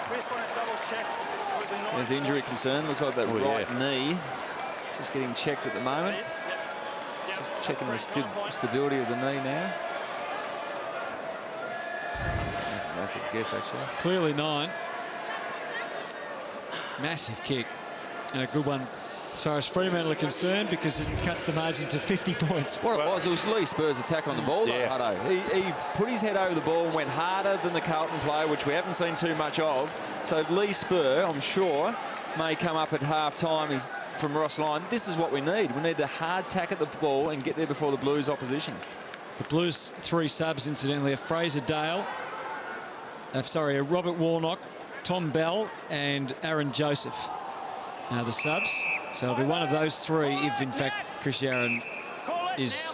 There's the injury concern. Looks like that right knee just getting checked at the moment. Just checking the stability of the knee now. That's a guess, actually. Clearly 9. Massive kick. And a good one as far as Fremantle are concerned, because it cuts the margin to 50 points. What it was Lee Spur's attack on the ball, though, Hutto. He put his head over the ball and went harder than the Carlton player, which we haven't seen too much of. So Lee Spur, I'm sure, may come up at half-time from Ross Lyon. This is what we need. We need a hard tack at the ball and get there before the Blues opposition. The Blues 3 subs, incidentally, are Fraser Dale, Robert Warnock, Tom Bell and Aaron Joseph. The subs. So it'll be one of those 3 if, in fact, Chris Yarran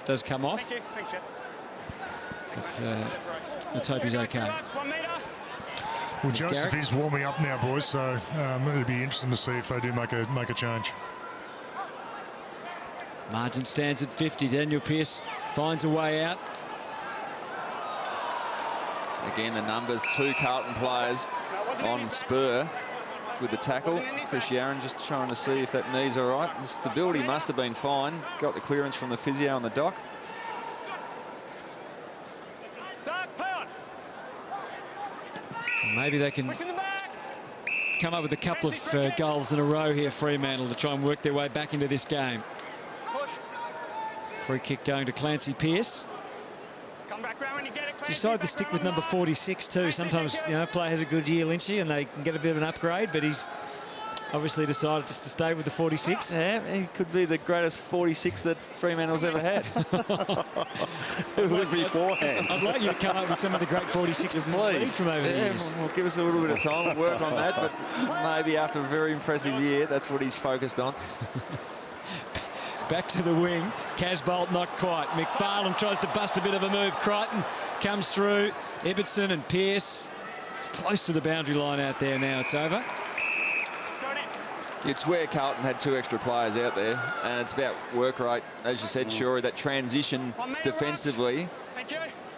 does come off. But let's hope he's okay. Well, Joseph is warming up now, boys, so it'll be interesting to see if they do make a change. Margin stands at 50. Daniel Pearce finds a way out. Again, the numbers, 2 Carlton players on Spur with the tackle. Chris Yarran just trying to see if that knee's all right. The stability must have been fine. Got the clearance from the physio on the dock. Maybe they can come up with a couple of goals in a row here, Fremantle, to try and work their way back into this game. Free kick going to Clancy Pearce. Decided to stick with number 46 too. Sometimes, you know, a player has a good year, Lynchy, and they can get a bit of an upgrade, but he's obviously decided just to stay with the 46. Yeah, he could be the greatest 46 that Fremantle's ever had. Who was beforehand? I'd like you to come up with some of the great 46s in the league from over the years. Well, give us a little bit of time and work on that, but maybe after a very impressive year, that's what he's focused on. Back to the wing. Casbolt not quite. McFarlane tries to bust a bit of a move. Crichton comes through. Ibbotson and Pearce. It's close to the boundary line out there now. It's over. It's where Carlton had 2 extra players out there, and it's about work rate. As you said, Shuri, that transition defensively,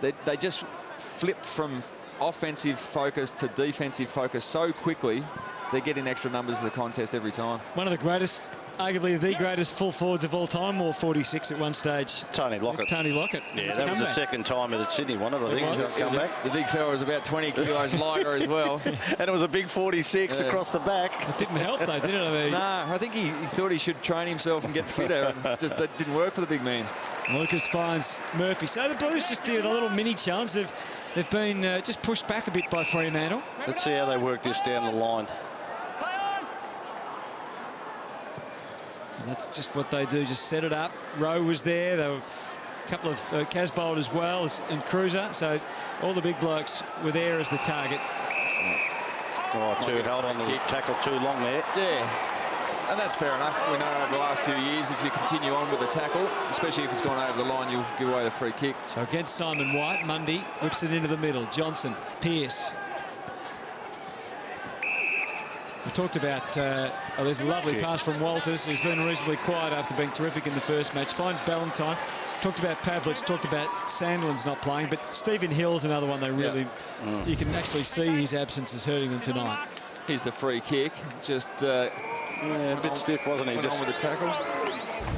they just flipped from offensive focus to defensive focus so quickly. They're getting extra numbers of the contest every time. One of the greatest, arguably the greatest full forwards of all time, wore 46 at one stage. Tony Lockett. Tony Lockett. Yeah, that was the second time that Sydney won it, I think. He's come back. The big fella was about 20 kilos lighter as well. And it was a big 46 across the back. It didn't help though, did it? I mean, no, I think he thought he should train himself and get fitter, and just that didn't work for the big man. Lucas finds Murphy. So the Blues just did a little mini challenge. They've been just pushed back a bit by Fremantle. Let's see how they work this down the line. And that's just what they do, just set it up. Rowe was there. There were a couple of Casbolt as well, and Cruiser. So all the big blokes were there as the target. Oh, held on the tackle too long there. Yeah, and that's fair enough. We know over the last few years, if you continue on with the tackle, especially if it's gone over the line, you'll give away the free kick. So against Simon White, Mundy whips it into the middle. Johnson, Pearce. We talked about, there's a lovely pass from Walters, who's been reasonably quiet after being terrific in the first match. Finds Ballantyne. Talked about Pavlich, talked about Sandlin's not playing, but Stephen Hill's another one they really, you can actually see his absence is hurting them tonight. Here's the free kick. Just a bit stiff, wasn't he? Just on with the tackle.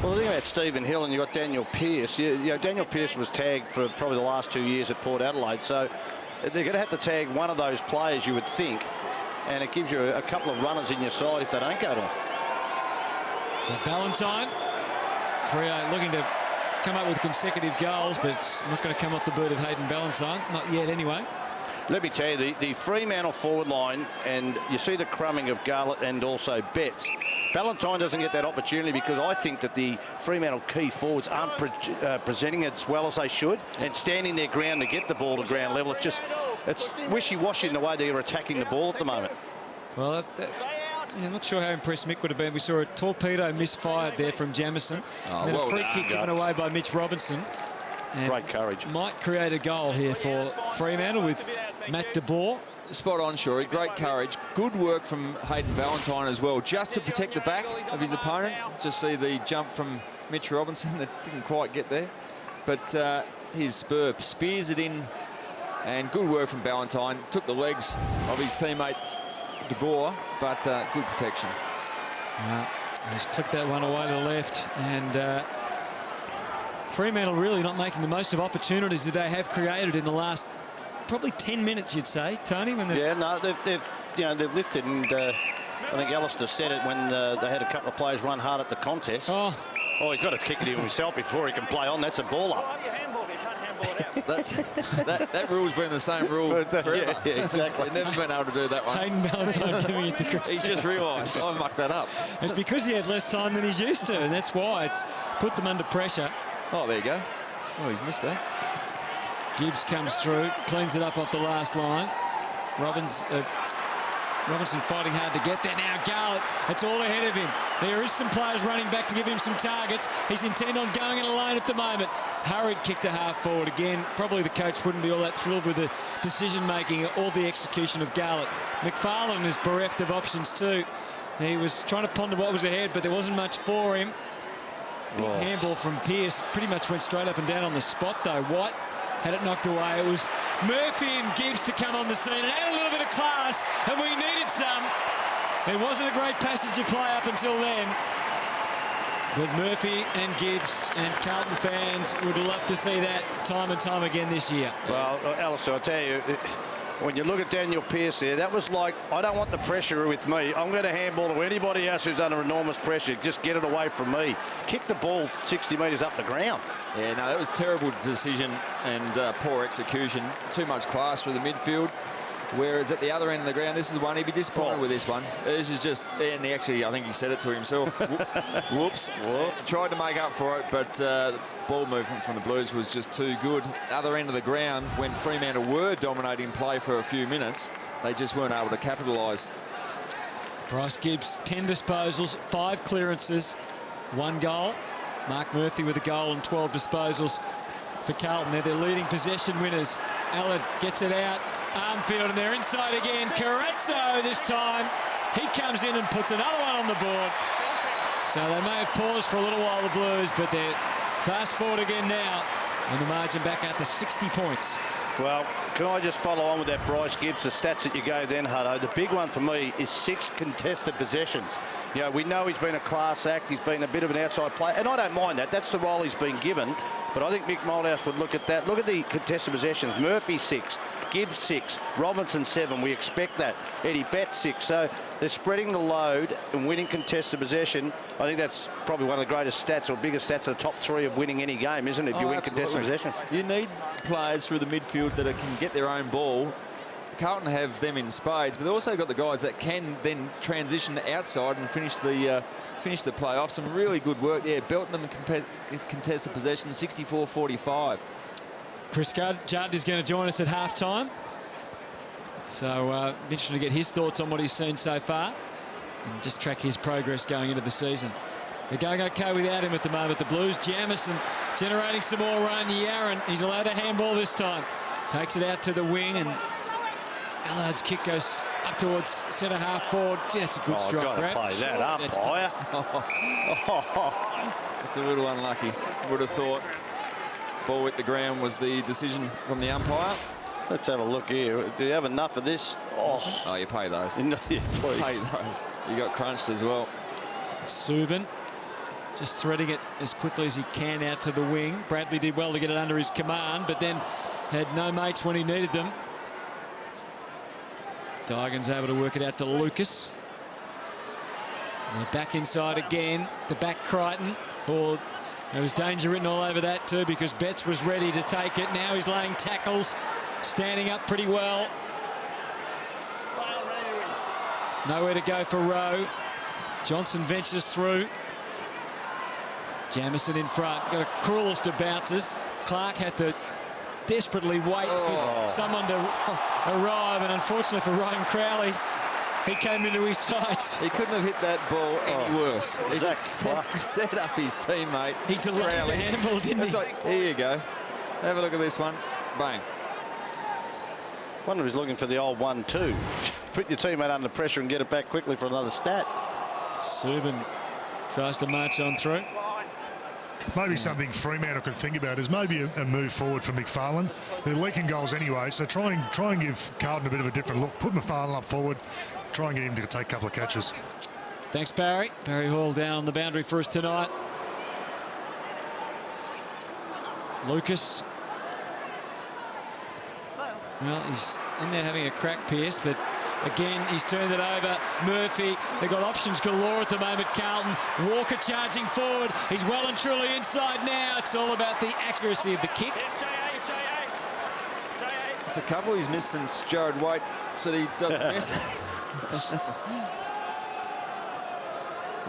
Well, the thing about Stephen Hill, and you've got Daniel Pearce. You know, Daniel Pearce was tagged for probably the last 2 years at Port Adelaide, so they're going to have to tag one of those players, you would think. And it gives you a couple of runners in your side if they don't go to him. So Ballantyne, Freo looking to come up with consecutive goals, but it's not going to come off the boot of Hayden Ballantyne. Not yet, anyway. Let me tell you, the Fremantle forward line, and you see the crumbing of Garlett and also Betts. Ballantyne doesn't get that opportunity because I think that the Fremantle key forwards aren't presenting it as well as they should and standing their ground to get the ball to ground level. It's wishy-washy in the way they're attacking the ball at the moment. Well, I'm not sure how impressed Mick would have been. We saw a torpedo misfired there from Jamison. And then a free kick given away by Mitch Robinson. And great courage. Might create a goal here for Fremantle with Matt de Boer. Spot on, Shuri. Great courage. Good work from Hayden Ballantyne as well, just to protect the back of his opponent. Just see the jump from Mitch Robinson that didn't quite get there. But his Spur spears it in, and good work from Ballantyne. Took the legs of his teammate de Boer, but good protection. He's clicked that one away to the left, and Fremantle really not making the most of opportunities that they have created in the last probably 10 minutes, you'd say, Tony. When yeah, no, they've lifted, and I think Alistair said it when they had a couple of players run hard at the contest. Oh, he's got to kick it in himself before he can play on. That's a baller. That rule's been the same rule forever. Yeah, exactly. They've never been able to do that one. Hayden Ballantyne giving it to Chris. He's just realised I mucked that up. It's because he had less time than he's used to, and that's why it's put them under pressure. Oh, there you go. Oh, he's missed that. Gibbs comes through, cleans it up off the last line. Robinson fighting hard to get there now. Garlett, it's all ahead of him. There is some players running back to give him some targets. He's intent on going it alone at the moment. Hurried kick to half forward again. Probably the coach wouldn't be all that thrilled with the decision-making or the execution of Garlett. McFarlane is bereft of options too. He was trying to ponder what was ahead, but there wasn't much for him. Big handball from Pearce. Pretty much went straight up and down on the spot though. White had it knocked away. It was Murphy and Gibbs to come on the scene and add a little bit of class, and we needed some. It wasn't a great passage of play up until then. But Murphy and Gibbs and Carlton fans would love to see that time and time again this year. Well, Alistair, I'll tell you, when you look at Daniel Pearce there, that was like, I don't want the pressure with me. I'm going to handball to anybody else who's under enormous pressure. Just get it away from me. Kick the ball 60 metres up the ground. Yeah, no, that was terrible decision and poor execution. Too much class through the midfield. Whereas at the other end of the ground, this is one, he'd be disappointed with this one. This is just, and he actually, I think he said it to himself. Whoops. Tried to make up for it, but the ball movement from the Blues was just too good. Other end of the ground, when Fremantle were dominating play for a few minutes, they just weren't able to capitalise. Bryce Gibbs, 10 disposals, 5 clearances, 1 goal. Mark Murphy with a goal and 12 disposals for Carlton. They're their leading possession winners. Allard gets it out. Armfield, and they're inside again. Carrazzo this time. He comes in and puts another one on the board. So they may have paused for a little while, the Blues, but they're fast forward again now. And the margin back out to 60 points. Well, can I just follow on with that Bryce Gibbs, the stats that you gave then, Hutto? The big one for me is 6 contested possessions. You know, we know he's been a class act. He's been a bit of an outside player, and I don't mind that. That's the role he's been given. But I think Mick Moldhouse would look at that. Look at the contested possessions. Murphy 6, Gibbs 6, Robinson 7. We expect that. Eddie Betts 6. So they're spreading the load and winning contested possession. I think that's probably one of the greatest stats or biggest stats of the top 3 of winning any game, isn't it? If you win contested possession. You need players through the midfield that can get their own ball. Carlton have them in spades, but they've also got the guys that can then transition outside and finish the play off. Some really good work there. Belton them contested possession, 64-45. Chris Judd is going to join us at half-time. So interesting to get his thoughts on what he's seen so far and just track his progress going into the season. They're going okay without him at the moment. The Blues, Jamison generating some more run. Yaron, he's allowed a handball this time. Takes it out to the wing, and Allard's kick goes up towards centre half forward. That's a good strike. Got to play that up, higher. It's a little unlucky. Would have thought ball hit the ground was the decision from the umpire. Let's have a look here. Do you have enough of this? Oh, you pay those. Yeah, please. Pay those. You got crunched as well. Subin just threading it as quickly as he can out to the wing. Bradley did well to get it under his command, but then had no mates when he needed them. Digan's able to work it out to Lucas. And they're back inside again. The back Crichton. There was danger written all over that too, because Betts was ready to take it. Now he's laying tackles, standing up pretty well. Nowhere to go for Rowe. Johnson ventures through. Jamison in front. Got a cruelest of bounces. Clark had to desperately wait for someone to arrive, and unfortunately for Ryan Crowley, he came into his sights. He couldn't have hit that ball any worse. He just set up his teammate. He delayed the handball, didn't he? Like, here you go. Have a look at this one. Bang. Wonder if he's looking for the old 1-2. Put your teammate under pressure and get it back quickly for another stat. Subin tries to march on through. Maybe something Fremantle could think about is maybe a move forward for McFarlane. They're leaking goals anyway, so try and give Carlton a bit of a different look. Put McFarlane up forward. Try and get him to take a couple of catches. Thanks, Barry. Barry Hall down on the boundary for us tonight. Lucas. Well, he's in there having a crack, Pearce, but Again, he's turned it over. Murphy, they've got options galore at the moment, Carlton. Walker charging forward. He's well and truly inside now. It's all about the accuracy of the kick. It's a couple he's missed since Jared Waite said he doesn't miss.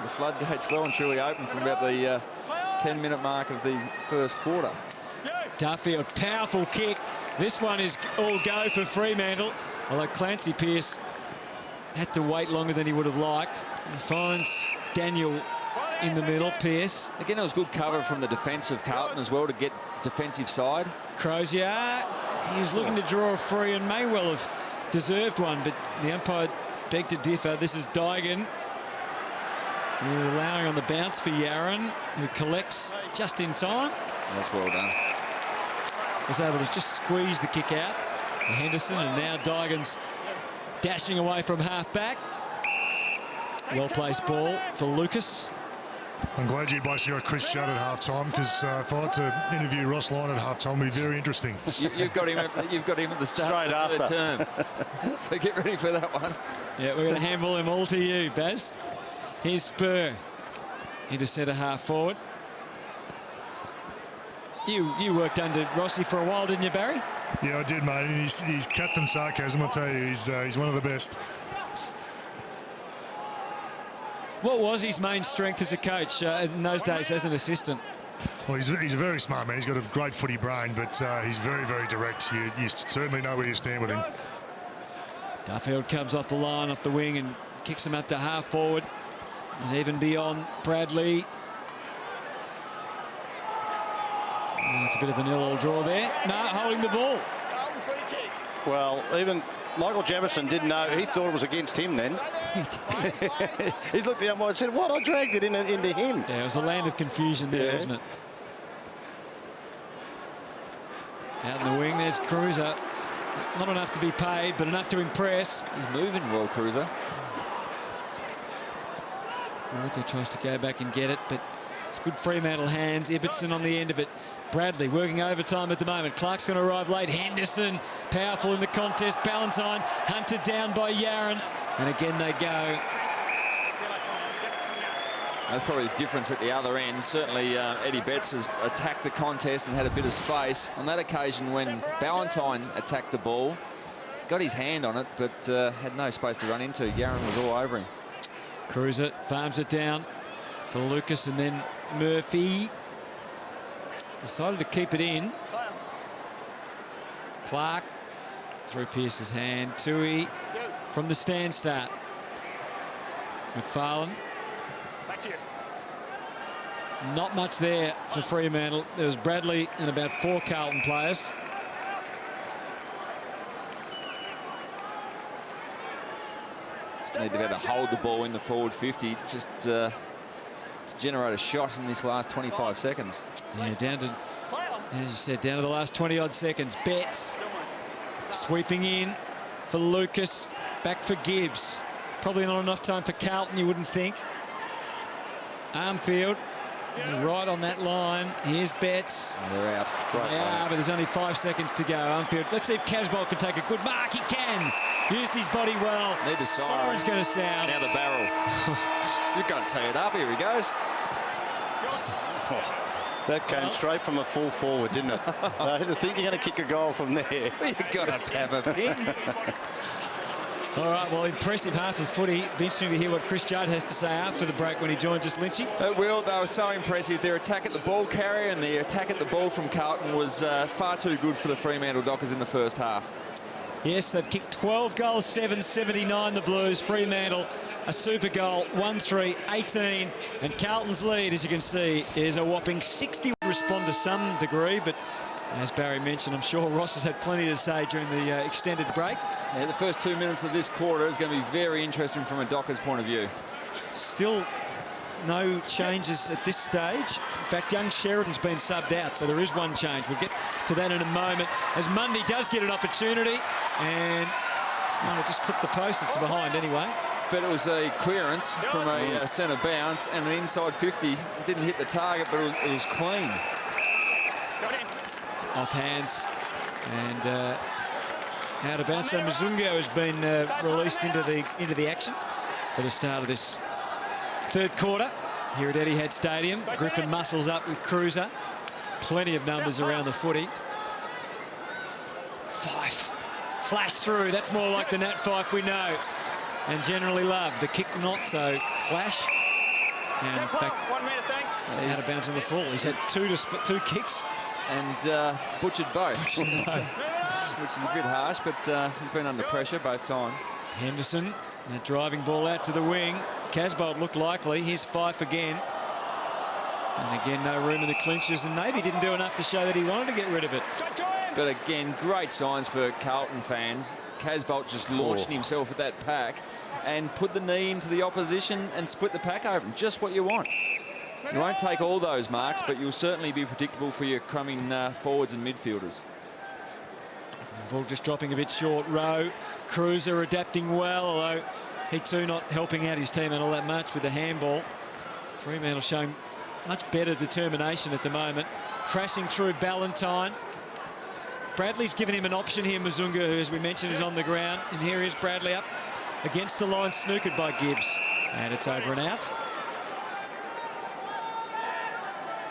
The floodgates well and truly open from about the 10-minute mark of the first quarter. Duffield, powerful kick. This one is all go for Fremantle. Although Clancy Pearce had to wait longer than he would have liked. He finds Daniel in the middle, Pearce. Again, it was good cover from the defence of Carlton as well to get defensive side. Crozier, he was looking to draw a free and may well have deserved one, but the umpire begged to differ. This is Dygan. They're allowing on the bounce for Yaron, who collects just in time. That's well done. Was able to just squeeze the kick out. Henderson, and now Dygan's dashing away from half-back. Well-placed ball for Lucas. I'm glad you basically got Chris Judd at half-time, because if I had to interview Ross Lyon at half-time, it would be very interesting. You've got him at the start of the term. So get ready for that one. Yeah, we're going to handball him all to you, Baz. Here's Spur into centre half forward. You worked under Rossi for a while, didn't you, Barry? Yeah, I did, mate. He's Captain Sarcasm, I'll tell you. He's one of the best. What was his main strength as a coach in those days as an assistant? Well, he's a very smart man. He's got a great footy brain, but he's very, very direct. You certainly know where you stand with him. Duffield comes off the line, off the wing, and kicks him up to half forward. And even beyond Bradley. It's a bit of an ill draw there. No, holding the ball. Well, even Michael Jamieson didn't know. He thought it was against him then. He looked at the umpire and said, what? I dragged it into him. Yeah, it was a land of confusion there, wasn't it? Out in the wing, there's Cruiser. Not enough to be paid, but enough to impress. He's moving well, Cruiser. Walker tries to go back and get it, but it's good Fremantle hands. Ibbotson on the end of it. Bradley working overtime at the moment. Clark's going to arrive late. Henderson powerful in the contest. Ballantyne hunted down by Yaron. And again they go. That's probably the difference at the other end. Certainly Eddie Betts has attacked the contest and had a bit of space. On that occasion when Ballantyne attacked the ball, got his hand on it, but had no space to run into. Yaron was all over him. Cruiser farms it down for Lucas, and then Murphy decided to keep it in. Clark through Pearce's hand. Tui from the stand start. McFarlane. Not much there for Fremantle. There was Bradley and about 4 Carlton players. Need to be able to hold the ball in the forward 50 just to generate a shot in this last 25 seconds. Yeah, down to, as you said, down to the last 20-odd seconds. Betts sweeping in for Lucas. Back for Gibbs. Probably not enough time for Carlton, you wouldn't think. Armfield right on that line. Here's Betts. They're out. They are, but there's only 5 seconds to go. Armfield. Let's see if Casbolt can take a good mark. He can. Used his body well. Need the siren. Siren's going to sound. Now the barrel. You've got to tee it up. Here he goes. That came straight from a full forward, didn't it? I think you're going to kick a goal from there. You've got to have a pin. All right, well, impressive half of footy. Be interesting to hear what Chris Judd has to say after the break when he joins us, Lynchy. It will. They were so impressive. Their attack at the ball carrier and the attack at the ball from Carlton was far too good for the Fremantle Dockers in the first half. Yes, they've kicked 12 goals, 7-79 the Blues. Fremantle, a super goal, 1-3-18. And Carlton's lead, as you can see, is a whopping 60. Respond to some degree, but as Barry mentioned, I'm sure Ross has had plenty to say during the extended break. Yeah, the first 2 minutes of this quarter is going to be very interesting from a Dockers point of view. Still no changes at this stage. In fact, young Sheridan's been subbed out, so there is one change. We'll get to that in a moment as Mundy does get an opportunity, and it just clipped the post. It's behind anyway. But it was a clearance from a centre bounce, and an inside 50 didn't hit the target, but it was clean. Off hands, and Out of bounds. So Muzungu has been released into the action for the start of this third quarter here at Etihad Stadium. Griffin muscles up with Cruiser. Plenty of numbers around the footy. Fife. Flash through. That's more like the Nat Fife we know and generally love. The kick not so flash. And in fact, 1 minute, thanks. out of bounds on the full. He's had two kicks. And butchered both, which is a bit harsh, but he's been under pressure both times. Henderson, that driving ball out to the wing. Casbolt looked likely. Here's Fife again. And again, no room in the clinches, and maybe didn't do enough to show that he wanted to get rid of it. But again, great signs for Carlton fans. Casbolt just launched himself at that pack and put the knee into the opposition and split the pack open. Just what you want. You won't take all those marks, but you'll certainly be predictable for your crumbing forwards and midfielders. Ball just dropping a bit short. Rowe, Cruiser adapting well, although he too not helping out his team all that much with the handball. Fremantle showing much better determination at the moment. Crashing through Ballantyne. Bradley's given him an option here, Muzungu, who, as we mentioned, is on the ground. And here is Bradley up against the line, snookered by Gibbs. And it's over and out.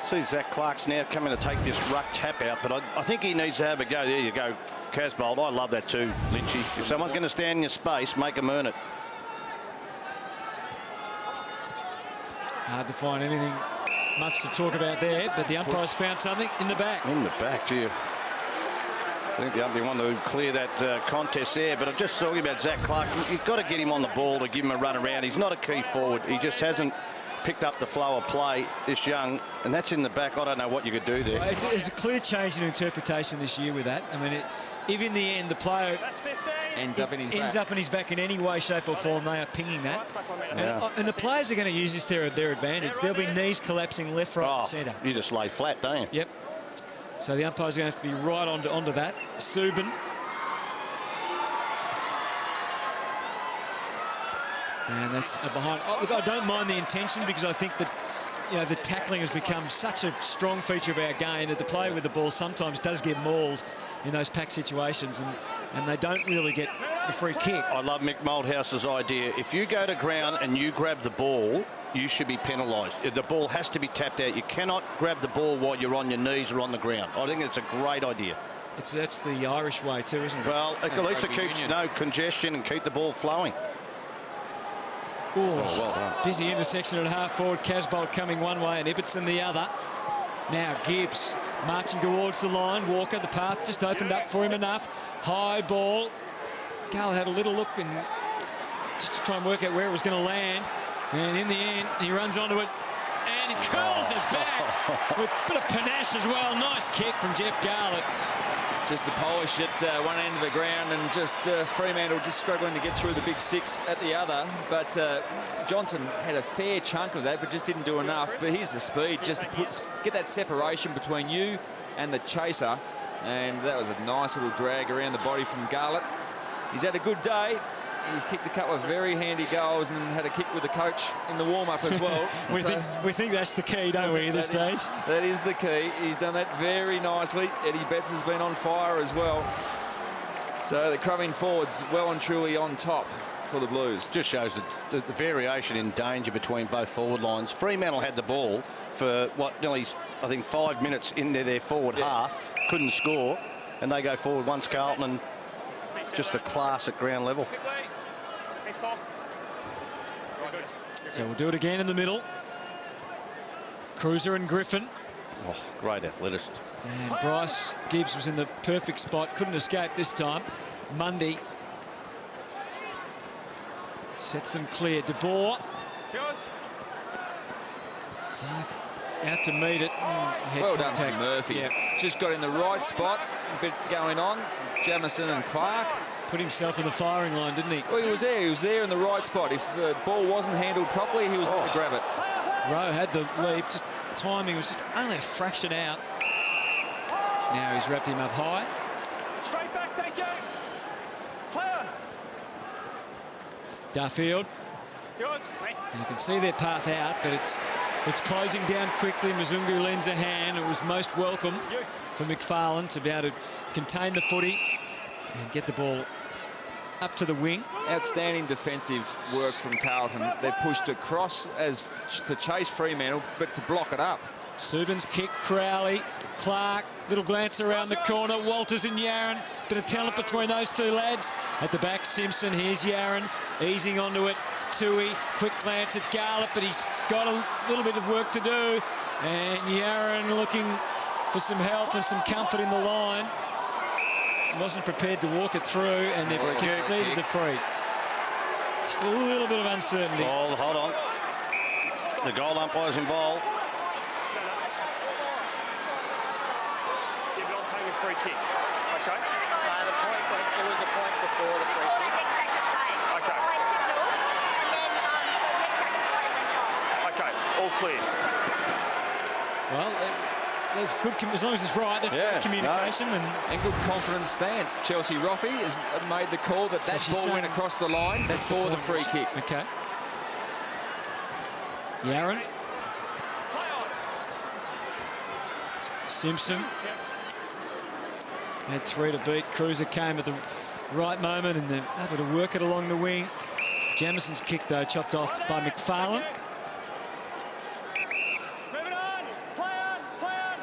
See Zach Clark's now coming to take this ruck tap out, but I think he needs to have a go. There you go, Casbolt. I love that too, Lynchy. If someone's going to stand in your space, make them earn it. Hard to find anything much to talk about there, but the umpire's found something in the back. In the back, gee. I think the umpire wanted to clear that contest there, but I'm just talking about Zach Clark. You've got to get him on the ball to give him a run around. He's not a key forward. He just hasn't picked up the flow of play this young, and that's in the back. I don't know what you could do there. It's a clear change in interpretation this year with that. I mean, if in the end the player ends up in his back in any way, shape or form, they are pinging that. And the players are going to use this to their advantage. There'll be knees collapsing left, right, centre. You just lay flat, don't you? Yep. So the umpire's going to have to be right onto that. Subin. And that's behind. Oh, look, I don't mind the intention because I think that, you know, the tackling has become such a strong feature of our game that the player with the ball sometimes does get mauled in those pack situations, and they don't really get the free kick. I love Mick Moldhouse's idea. If you go to ground and you grab the ball, you should be penalised. The ball has to be tapped out. You cannot grab the ball while you're on your knees or on the ground. I think it's a great idea. That's the Irish way too, isn't it? Well, at least it keeps no congestion and keep the ball flowing. Well busy intersection at half forward. Casbolt coming one way and Ibbotson the other. Now Gibbs marching towards the line. Walker, the path just opened up for him enough. High ball. Garlett had a little look and just to try and work out where it was going to land. And in the end, he runs onto it and he curls it back with a bit of panache as well. Nice kick from Jeff Garlett. Just the polish at one end of the ground, and just Fremantle just struggling to get through the big sticks at the other. But Johnson had a fair chunk of that, but just didn't do enough. But here's the speed, just to get that separation between you and the chaser. And that was a nice little drag around the body from Garlett. He's had a good day. He's kicked a couple of very handy goals and had a kick with the coach in the warm-up as well. we think that's the key, don't we, at this stage? That is the key. He's done that very nicely. Eddie Betts has been on fire as well. So the crumbing forwards well and truly on top for the Blues. Just shows the variation in danger between both forward lines. Fremantle had the ball for, nearly, I think, 5 minutes into their forward half. Couldn't score, and they go forward once Carlton, and just the class at ground level. So we'll do it again in the middle. Cruiser and Griffin. Oh, great athleticist. And Bryce Gibbs was in the perfect spot. Couldn't escape this time. Mundy sets them clear. De Boer. Clark out to meet it. Well done from Murphy. Yep. Just got in the right spot. A bit going on. Jamison and Clark. Put himself in the firing line, didn't he? Well, he was there. He was there in the right spot. If the ball wasn't handled properly, he was there to grab it. Rowe had the leap. Just timing was just only a fraction out. Now he's wrapped him up high. Straight back, thank you. Clear. Duffield. Yours. And you can see their path out, but it's closing down quickly. Muzungu lends a hand. It was most welcome for McFarlane to be able to contain the footy and get the ball up to the wing. Outstanding defensive work from Carlton. They've pushed across as to chase Fremantle, but to block it up. Subin's kick, Crowley, Clark, little glance around the corner, Walters and Yaron. Bit of talent between those two lads. At the back, Simpson, here's Yaron, easing onto it. Tui, quick glance at Garlett, but he's got a little bit of work to do. And Yaron looking for some help and some comfort in the line. Wasn't prepared to walk it through, and they've conceded the free. Just a little bit of uncertainty. Oh, hold on. The goal umpire's involved. You're not paying a free kick. Okay. The point, it was a point before the free kick. Next second play. Okay. I signal, and then the next second play went on. Okay, all clear. Well, there's good, as long as it's right, that's good communication. And good confident stance. Chelsea Roffey has made the call that that ball went across the line. That's for the free kick. Okay. Yaron. Simpson. Had 3 to beat. Cruiser came at the right moment and they're able to work it along the wing. Jamison's kick, though, chopped off by McFarlane. Move it on. Play on. Play on.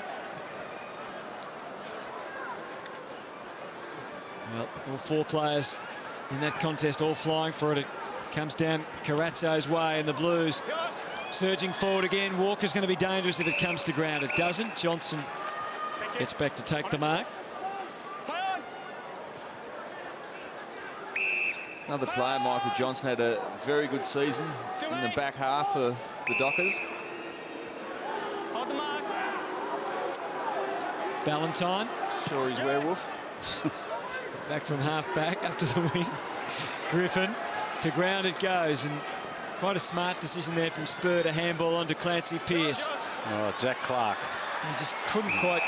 Well, all 4 players in that contest all flying for it. It comes down Carazzo's way, and the Blues surging forward again. Walker's going to be dangerous if it comes to ground. It doesn't. Johnson gets back to take the mark. Play on. Another player, Michael Johnson, had a very good season in the back half for the Dockers. Hold the mark. Ballantyne. Sure he's werewolf. Back from half-back up to the wing. Griffin. To ground it goes, and quite a smart decision there from Spur to handball onto Clancy Pearce. Oh, Zach Clark. He just couldn't quite...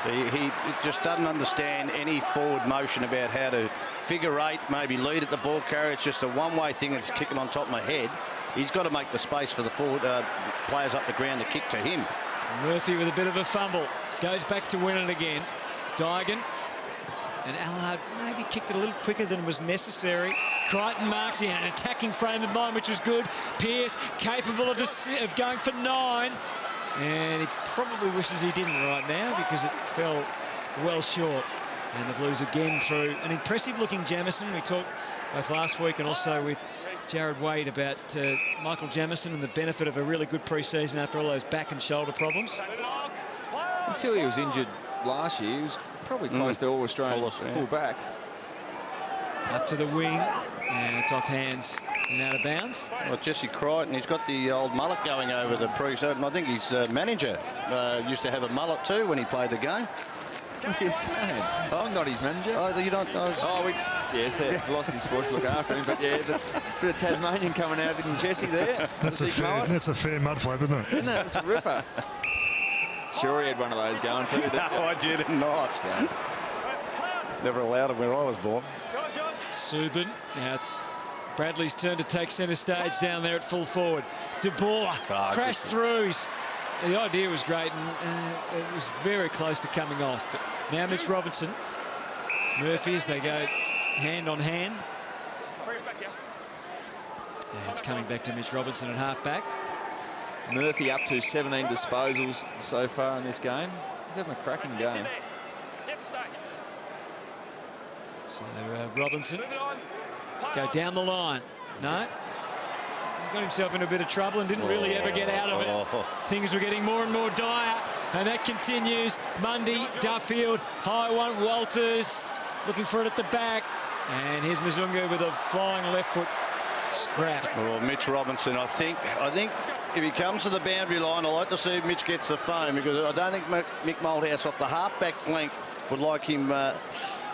He just doesn't understand any forward motion about how to figure eight, maybe lead at the ball carrier. It's just a one-way thing that's kicking on top of my head. He's got to make the space for the forward players up the ground to kick to him. Murphy with a bit of a fumble. Goes back to win it again. Dygan. And Allard maybe kicked it a little quicker than was necessary. Crichton marks in an attacking frame of mind, which was good. Pearce capable of going for 9. And he probably wishes he didn't right now because it fell well short. And the Blues again through an impressive-looking Jamison. We talked both last week and also with Jared Wade about Michael Jamison and the benefit of a really good pre-season after all those back and shoulder problems. Until he was injured last year, he was probably close to All-Australian full back. Up to the wing, and it's off hands and out of bounds. Well, Jesse Crichton, he's got the old mullet going over the pre-season. I think his manager used to have a mullet too when he played the game. What are you saying? I'm not his manager. Oh, you don't know? Oh, yes, Velocity Sports look after him, but yeah, the bit of Tasmanian coming out in Jesse there. That's a fair mud flap, isn't it? Isn't it? It's a ripper. Sure he had one of those going too, didn't No, I did not. Never allowed him where I was born. Subin. Now it's Bradley's turn to take centre stage down there at full forward. De Boer crashed through. The idea was great, and it was very close to coming off. But now Mitch Robinson. Murphy as they go hand on hand. And it's coming back to Mitch Robinson at half-back. Murphy up to 17 disposals so far in this game. He's having a cracking game. So Robinson go down the line. No. He got himself in a bit of trouble and didn't really ever get out of it. Things were getting more and more dire, and that continues. Mundy, Duffield, high one, Walters looking for it at the back. And here's Mzungu with a flying left foot scrap. Well, Mitch Robinson, I think if he comes to the boundary line, I like to see if Mitch gets the foam, because I don't think Mick Malthouse off the half-back flank would like him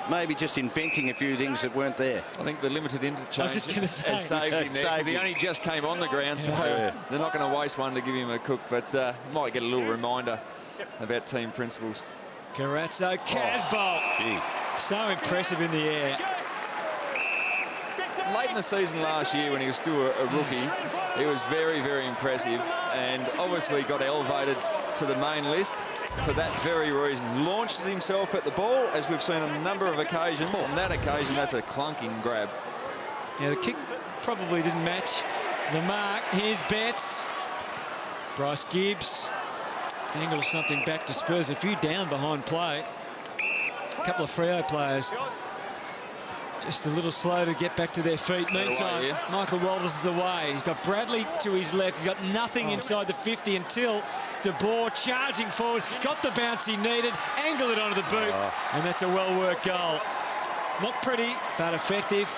maybe just inventing a few things that weren't there. I think the limited interchange I was just going to say. has saved him there, because he only just came on the ground, so they're not going to waste one to give him a cook, but might get a little reminder about team principles. Carazzo, Casbolt. So impressive in the air. late in the season last year when he was still a rookie, he was very, very impressive and obviously got elevated to the main list for that very reason. Launches himself at the ball, as we've seen on a number of occasions. On that occasion, that's a clunking grab. Yeah, the kick probably didn't match the mark. Here's Betts. Bryce Gibbs angles something back to Spurs. A few down behind play. A couple of Freo players just a little slow to get back to their feet. Meantime, Michael Walters is away. He's got Bradley to his left. He's got nothing inside the 50 until De Boer charging forward. Got the bounce he needed. Angled it onto the boot. And that's a well-worked goal. Not pretty, but effective.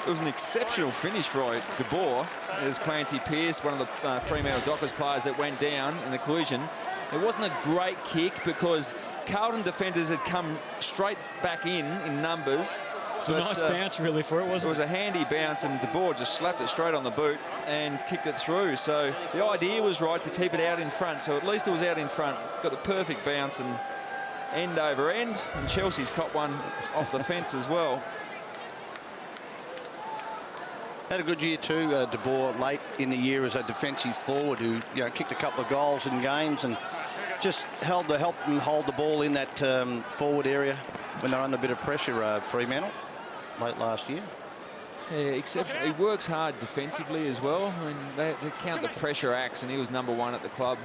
It was an exceptional finish for De Boer. There's Clancy Pearce, one of the Fremantle Dockers players that went down in the collision. It wasn't a great kick because Carlton defenders had come straight back in numbers. It's a nice bounce really for it, wasn't it? It was a handy bounce and De Boer just slapped it straight on the boot and kicked it through. So the idea was right to keep it out in front. So at least it was out in front. Got the perfect bounce and end over end. And Chelsea's caught one off the fence as well. Had a good year too, De Boer, late in the year as a defensive forward who kicked a couple of goals in games and just helped them hold the ball in that forward area when they're under a bit of pressure, Fremantle, late last year. Yeah, exceptional. He works hard defensively as well. I mean, they count the pressure acts, and he was #1 at the club.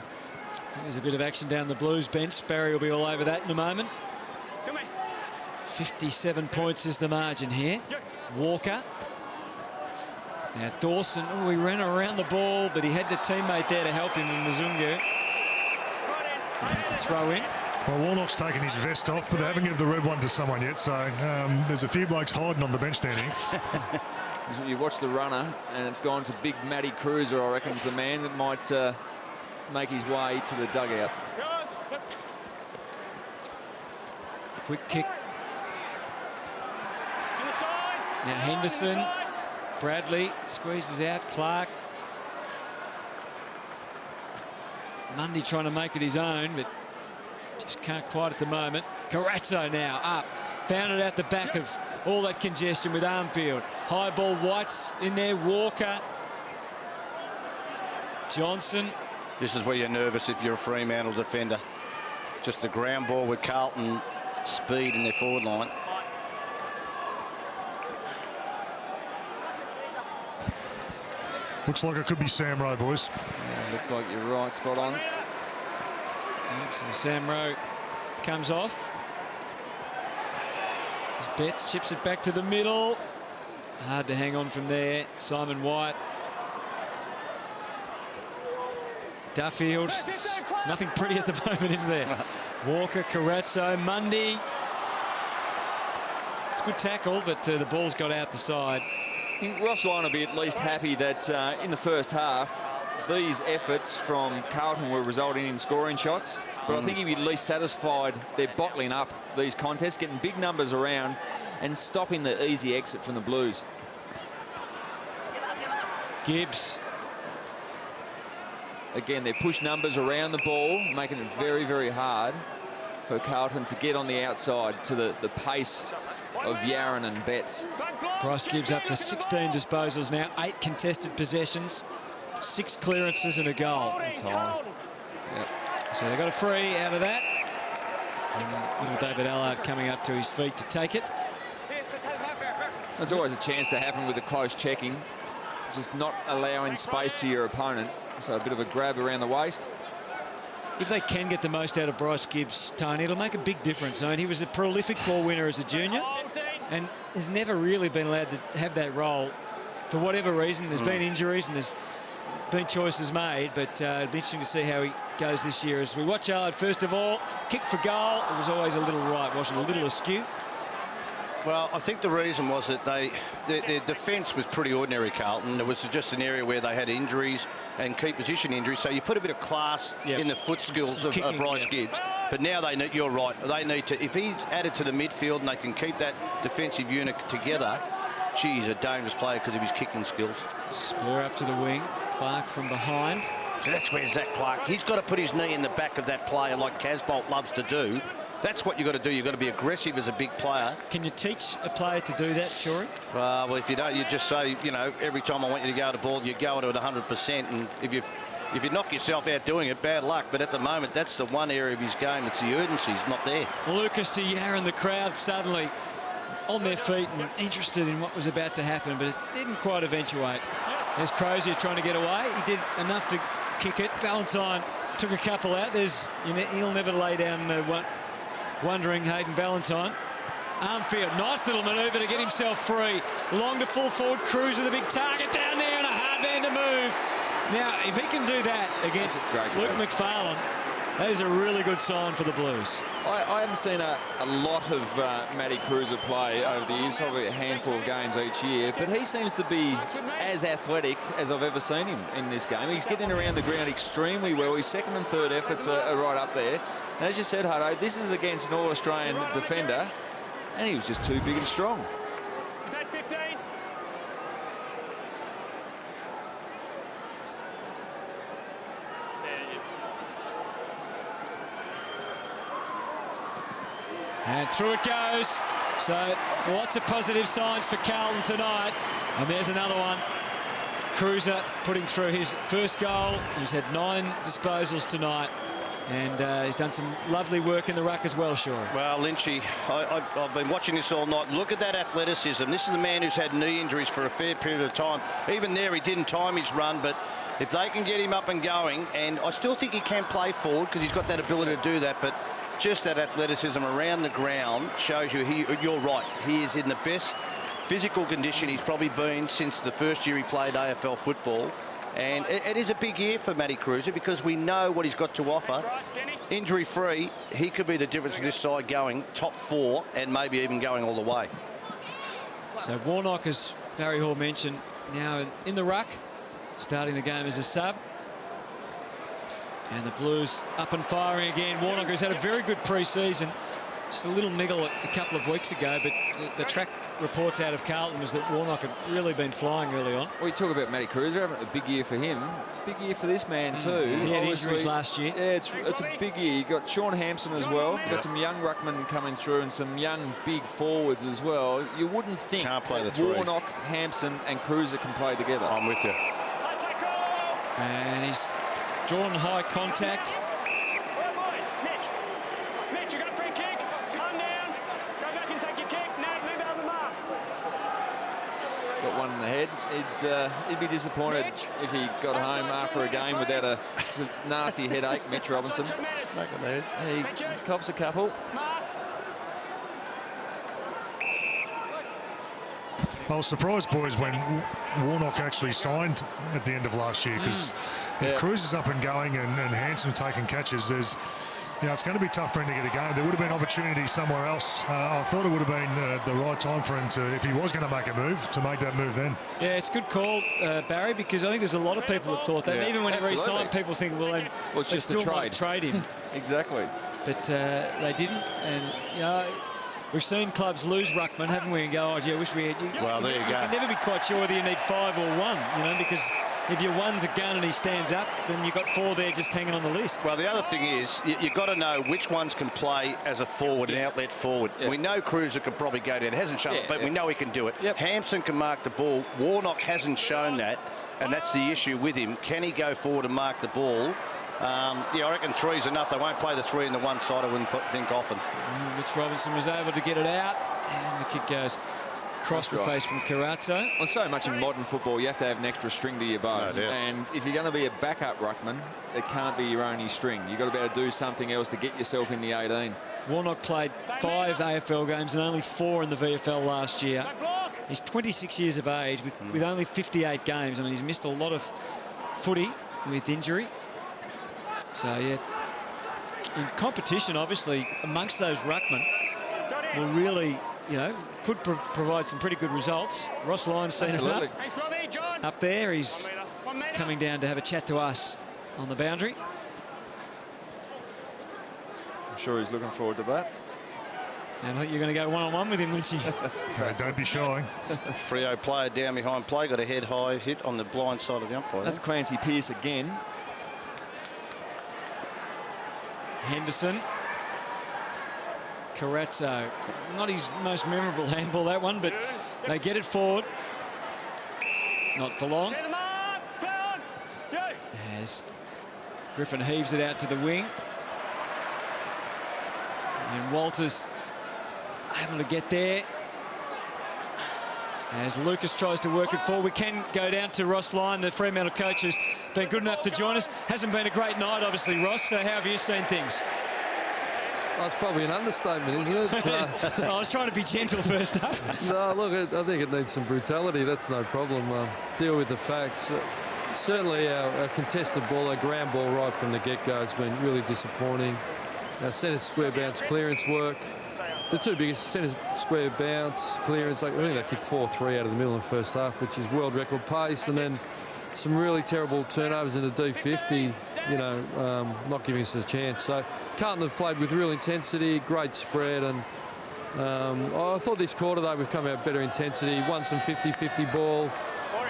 There's a bit of action down the Blues bench. Barry will be all over that in a moment. 57 points is the margin here. Walker. Now Dawson, he ran around the ball, but he had the teammate there to help him in Mzungu. To throw in. Well, Warnock's taken his vest off, but they haven't given the red one to someone yet, so there's a few blokes hiding on the bench down here. You watch the runner, and it's gone to big Matty Cruiser, I reckon, is the man that might make his way to the dugout. Quick kick. Now Henderson. Bradley squeezes out. Clark. Mundy trying to make it his own, but just can't quite at the moment. Carazzo now up. Found it out the back of all that congestion with Armfield. High ball, White's in there. Walker. Johnson. This is where you're nervous if you're a Fremantle defender. Just the ground ball with Carlton speed in their forward line. Looks like it could be Sam Rowe, boys. Yeah, looks like you're right, spot on. So Sam Rowe comes off. As Betts chips it back to the middle. Hard to hang on from there. Simon White. Duffield. It's nothing pretty at the moment, is there? Walker, Carazzo, Mundy. It's a good tackle, but the ball's got out the side. I think Ross Lyon will be at least happy that in the first half, these efforts from Carlton were resulting in scoring shots. But I think he'd be at least satisfied they're bottling up these contests, getting big numbers around and stopping the easy exit from the Blues. Gibbs. Again, they push numbers around the ball, making it very, very hard for Carlton to get on the outside to the pace of Yaron and Betts. Bryce Gibbs up to 16 disposals now, 8 contested possessions, 6 clearances and a goal. That's high. Yep. So they got a free out of that. And little David Allard coming up to his feet to take it. There's always a chance to happen with a close checking, just not allowing space to your opponent. So a bit of a grab around the waist. If they can get the most out of Bryce Gibbs, Tony, it'll make a big difference. I mean, he was a prolific ball winner as a junior and has never really been allowed to have that role for whatever reason. There's been injuries and there's been choices made, but it'd be interesting to see how he goes this year. As we watch Allard, first of all, kick for goal. It was always a little right, wasn't it? A little askew. Well, I think the reason was that their defence was pretty ordinary, Carlton. It was just an area where they had injuries and key position injuries, so you put a bit of class in the foot skills of Bryce Gibbs. But now they need, you're right, they need to, if he's added to the midfield and they can keep that defensive unit together, gee, he's a dangerous player because of his kicking skills. Spur up to the wing, Clark from behind. So that's where Zach Clark, he's got to put his knee in the back of that player like Casbolt loves to do That's what you've got to do. You've got to be aggressive as a big player. Can you teach a player to do that, Shorey? Well, if you don't, you just say, you know, every time I want you to go to the ball, you go at it 100%. And if you knock yourself out doing it, bad luck. But at the moment, that's the one area of his game. It's the urgency's not there. Lucas to Yarra and the crowd suddenly on their feet and interested in what was about to happen, but it didn't quite eventuate. There's Crozier trying to get away. He did enough to kick it. Ballantyne took a couple out. He'll never lay down wondering Hayden Ballantyne. Armfield, nice little manoeuvre to get himself free. Long to full forward, Cruiser, the big target down there, and a hard man to move. Now, if he can do that against Luke McFarlane, that is a really good sign for the Blues. I haven't seen a lot of Matty Cruiser play over the years, probably a handful of games each year, but he seems to be as athletic as I've ever seen him in this game. He's getting around the ground extremely well. His second and third efforts are right up there. And as you said, Hutto, this is against an All-Australian defender, and he was just too big and strong. Back 15. And through it goes. So lots of positive signs for Carlton tonight. And there's another one. Cruiser putting through his first goal. He's had 9 disposals tonight. And he's done some lovely work in the ruck as well, Shorey. Well, Lynchy, I've been watching this all night. Look at that athleticism. This is a man who's had knee injuries for a fair period of time. Even there, he didn't time his run, but if they can get him up and going, and I still think he can play forward because he's got that ability to do that, but just that athleticism around the ground shows you you're right. He is in the best physical condition he's probably been since the first year he played AFL football. And it is a big year for Matty Cruiser because we know what he's got to offer. Injury-free, he could be the difference in this side going top 4 and maybe even going all the way. So Warnock, as Barry Hall mentioned, now in the ruck, starting the game as a sub. And the Blues up and firing again. Warnock, who's had a very good pre-season. Just a little niggle a couple of weeks ago, but the track reports out of Carlton was that Warnock had really been flying early on. We talk about Matty Cruiser, having a big year for him. Big year for this man too. He had injuries last year. Yeah, it's a big year. You've got Sean Hampson as well. You've got some young ruckmen coming through and some young big forwards as well. You wouldn't think Warnock, Hampson and Cruiser can play together. I'm with you. And he's drawn high contact. Well, boys, Mitch, you got a free kick. Come down. Go back and take your kick. Now move out of the mark. He's got one in the head. He'd be disappointed if he got home after a game without a nasty headache, Mitch Robinson. Smack in the head. He cops a couple. I was surprised, boys, when Warnock actually signed at the end of last year, because if Cruz is up and going and Hanson taking catches, it's going to be tough for him to get a game. There would have been opportunities somewhere else. I thought it would have been the right time for him to, if he was going to make a move, to make that move then. Yeah, it's a good call, Barry, because I think there's a lot of people that thought that. Yeah, even when he re-signed, people think, well, it's just still a trade. might trade him. Exactly. But they didn't, and we've seen clubs lose ruckman, haven't we? And go, oh, gee, I wish we had you. Well, there you go. You can never be quite sure whether you need 5 or 1, because if your one's a gun and he stands up, then you've got 4 there just hanging on the list. Well, the other thing is you've got to know which ones can play as a forward, an outlet forward. We know Cruiser can probably go down. It hasn't shown it, but we know he can do it. Hampson can mark the ball. Warnock hasn't shown that, and that's the issue with him. Can he go forward and mark the ball? I reckon 3's enough. They won't play the 3 in the one side, I wouldn't think often. Mitch Robinson was able to get it out, and the kick goes across the face from Carazzo. Well, so much in modern football, you have to have an extra string to your bow. And if you're going to be a backup ruckman, it can't be your only string. You've got to be able to do something else to get yourself in the 18. Warnock played 5 AFL games and only 4 in the VFL last year. He's 26 years of age with only 58 games. I mean, he's missed a lot of footy with injury. So, in competition, obviously, amongst those ruckmen, will really, could provide some pretty good results. Ross Lyon's seen enough up there. He's coming down to have a chat to us on the boundary. I'm sure he's looking forward to that. And I think you're going to go one-on-one with him, Lynchy. Don't be shy. Freo player down behind play, got a head high hit on the blind side of the umpire. That's Clancy Pearce again. Henderson. Carazzo. Not his most memorable handball, that one, but they get it forward. Not for long. As Griffin heaves it out to the wing. And Walters able to get there. As Lucas tries to work it forward, we can go down to Ross Lyon, the Fremantle coach, who's been good enough to join us. Hasn't been a great night, obviously, Ross. So how have you seen things? That's probably an understatement, isn't it? I was trying to be gentle first up. No, look, I think it needs some brutality. That's no problem. Deal with the facts. Certainly our contested ball, our ground ball right from the get-go has been really disappointing. Our centre square bounce clearance work. The two biggest, centre square bounce, clearance, I think they kicked 4-3 out of the middle in the first half, which is world record pace, and then some really terrible turnovers in the D50, you know, not giving us a chance. So Carlton have played with real intensity, great spread, and I thought this quarter, though, we've come out better intensity, won some 50-50 ball,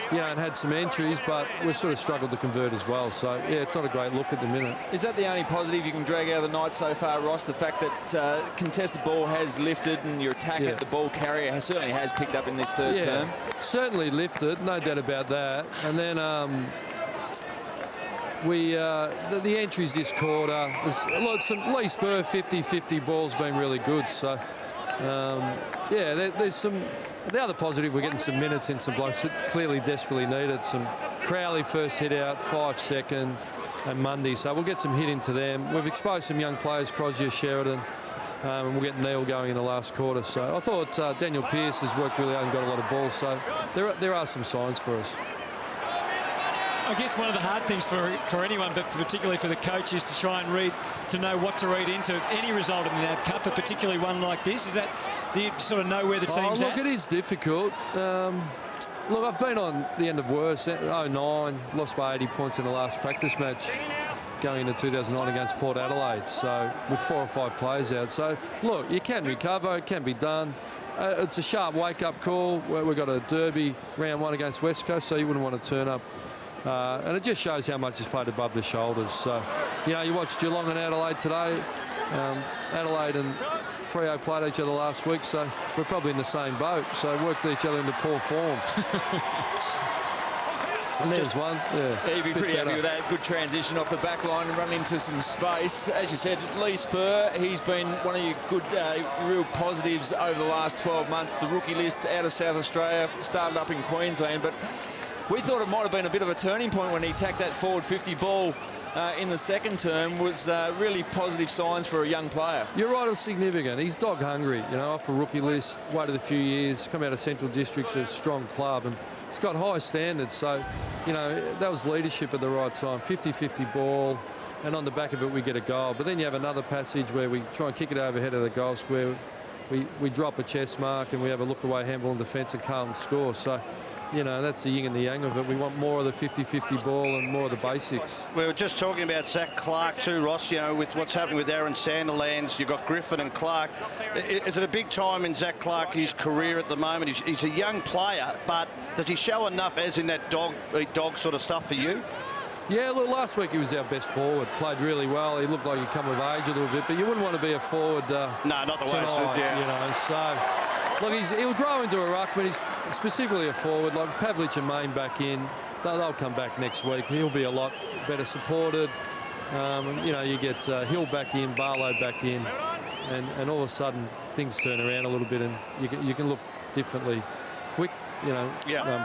you know, and had some entries, but we've sort of struggled to convert as well. So, yeah, it's not a great look at the minute. Is that the only positive you can drag out of the night so far, Ross? The fact that contested ball has lifted and your attack at the ball carrier certainly has picked up in this third term? Certainly lifted, no doubt about that. And then the entries this quarter, there's some Lee Spur 50-50 balls been really good. So, there's some... The other positive, we're getting some minutes in some blokes that clearly desperately needed. Some Crowley first hit out, 5 second, and Mundy. So we'll get some hit into them. We've exposed some young players, Crosby, Sheridan, and we'll get Neil going in the last quarter. So I thought Daniel Pearce has worked really hard and got a lot of balls. So there are some signs for us. I guess one of the hard things for anyone, but particularly for the coach, is to try and to know what to read into any result in the NAB Cup, but particularly one like this. Is that, do you sort of know where the team's at? Look, it is difficult. Look, I've been on the end of worse. 09, lost by 80 points in the last practice match going into 2009 against Port Adelaide, so with 4 or 5 players out. So, look, you can recover, it can be done. It's a sharp wake-up call. We've got a derby round 1 against West Coast, so you wouldn't want to turn up. And it just shows how much is played above the shoulders. So, you know, you watched Geelong and Adelaide today. Adelaide and Freo played each other last week, so we're probably in the same boat. So worked each other into poor form. And there's one. Yeah, you'd be pretty happy with that. Good transition off the back line and run into some space. As you said, Lee Spur, he's been one of your good, real positives over the last 12 months. The rookie list out of South Australia, started up in Queensland, but we thought it might have been a bit of a turning point when he tacked that forward 50 ball in the second term. Was really positive signs for a young player. You're right, it's significant. He's dog hungry, you know, off a rookie list, waited a few years, come out of Central Districts, a strong club, and it's got high standards. So, you know, that was leadership at the right time. 50-50 ball, and on the back of it we get a goal. But then you have another passage where we try and kick it overhead of the goal square. We drop a chest mark and we have a look away handball in defence and Carlton score. So, you know, that's the yin and the yang of it. We want more of the 50-50 ball and more of the basics. We were just talking about Zach Clark too, Ross, you know, with what's happening with Aaron Sanderlands. You've got Griffin and Clark. Is it a big time in Zach Clark's career at the moment? He's a young player, but does he show enough as in that dog sort of stuff for you? Yeah, look, last week he was our best forward. Played really well. He looked like he'd come of age a little bit, but you wouldn't want to be a forward no, not the way tonight, yeah. You know, so... Look, he'll grow into a ruck, but he's specifically a forward. Like Pavlich and Main back in, they'll come back next week. He'll be a lot better supported. You know, you get Hill back in, Barlow back in, and all of a sudden things turn around a little bit, and you can look differently, quick. You know,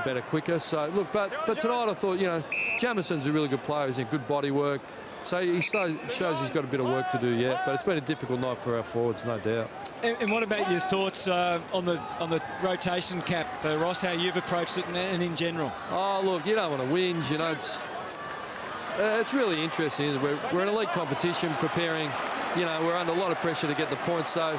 better, quicker. So look, but tonight I thought, you know, Jamison's a really good player. He's in good body work. So he shows he's got a bit of work to do yet, but it's been a difficult night for our forwards, no doubt. And what about your thoughts on the rotation cap, Ross? How you've approached it and in general? Oh, look, you don't want to whinge. You know, it's really interesting. Isn't it? We're in elite competition, preparing. You know, we're under a lot of pressure to get the points. So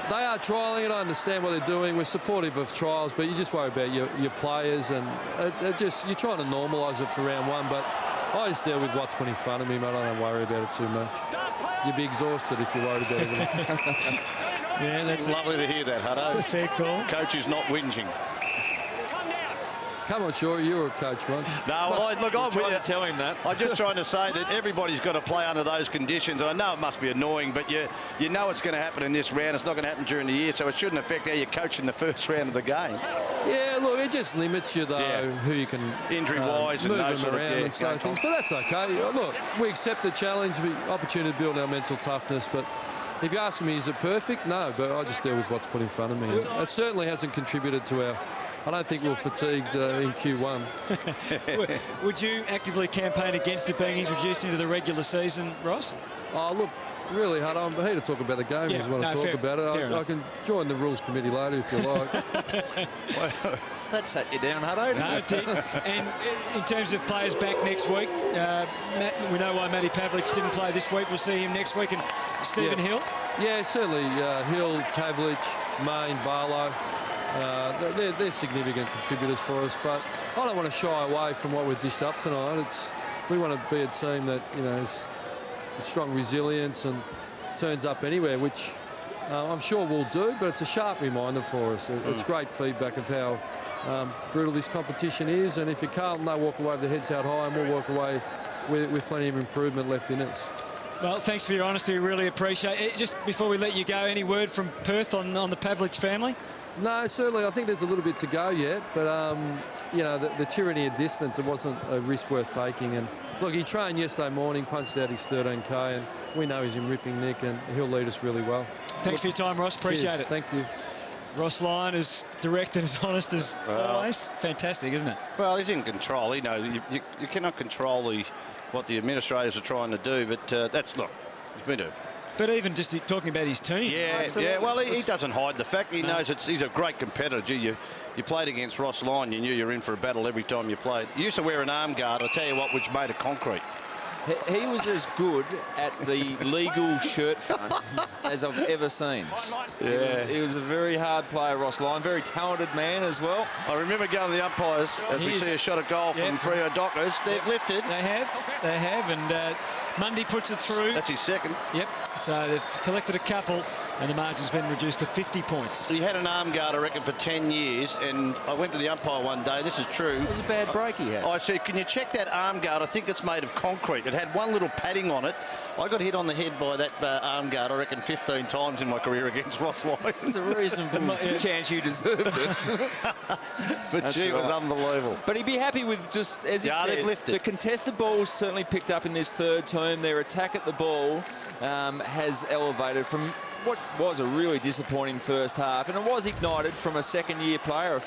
they are trialling it. I understand what they're doing. We're supportive of trials, but you just worry about your players, and you're trying to normalise it for round 1, but I just deal with what's put in front of me, mate. I don't worry about it too much. You'd be exhausted if you're worried about it. Yeah, that's lovely to hear that, Hutto. That's a fair call. Coach is not whinging. Come on, sure, you were a coach once. No, well, look, I'm Trying with to you. tell him that. I'm just trying to say that everybody's got to play under those conditions. And I know it must be annoying, but you know it's going to happen in this round. It's not going to happen during the year, so it shouldn't affect how you coach in the first round of the game. Yeah, look, it just limits you, though, who you can Injury-wise and move those them sort of around and so things. But that's okay. Look, we accept the challenge, the opportunity to build our mental toughness. But if you ask me, is it perfect? No, but I just deal with what's put in front of me. It certainly hasn't contributed to our... I don't think we're fatigued in Q1. Would you actively campaign against it being introduced into the regular season, Ross? Oh, look, really hard. I'm here to talk about the game. Yeah, Is what I talk about it. I can join the rules committee later if you like. That sat you down, Hutto. No, it did. And in terms of players back next week, we know why Matty Pavlich didn't play this week. We'll see him next week. And Stephen Hill? Yeah, certainly. Hill, Pavlich, Main, Barlow. They're significant contributors for us, but I don't want to shy away from what we've dished up tonight. We want to be a team that has strong resilience and turns up anywhere, which I'm sure we'll do, but it's a sharp reminder for us. It's great feedback of how brutal this competition is, and if you're Carlton, they walk away with their heads held high, and we'll walk away with plenty of improvement left in us. Well, thanks for your honesty. Really appreciate it. Just before we let you go, any word from Perth on the Pavlich family? No, certainly. I think there's a little bit to go yet, but the tyranny of distance, it wasn't a risk worth taking. And look, he trained yesterday morning, punched out his 13K, and we know he's in ripping nick, and he'll lead us really well. Thanks for your time, Ross. Appreciate it. Thank you. Ross Lyon, as direct and as honest as always. Fantastic, isn't it? Well, he's in control. He knows you cannot control what the administrators are trying to do, but look, he's been a... But even just talking about his team. Yeah. Well, he doesn't hide the fact. He knows he's a great competitor. Gee, you played against Ross Lyon, you knew you were in for a battle every time you played. He used to wear an arm guard, I'll tell you what, which made of concrete. He was as good at the legal shirt front as I've ever seen. Yeah. He was a very hard player, Ross Lyon. Very talented man as well. I remember going to the umpires as we see a shot of goal from Freo Dockers. They've lifted. They have, and Mundy puts it through. That's his second. Yep, so they've collected a couple, and the margin's been reduced to 50 points. He had an arm guard, I reckon, for 10 years, and I went to the umpire one day, this is true. It was a bad break he had. I said, can you check that arm guard? I think it's made of concrete. It had one little padding on it. I got hit on the head by that arm guard, I reckon, 15 times in my career against Ross Lyon. It's a reasonable chance you deserved it. But gee, it was unbelievable. But he'd be happy with just, as he said, they've lifted. The contested balls certainly picked up in this third term. Their attack at the ball has elevated from what was a really disappointing first half, and it was ignited from a second-year player,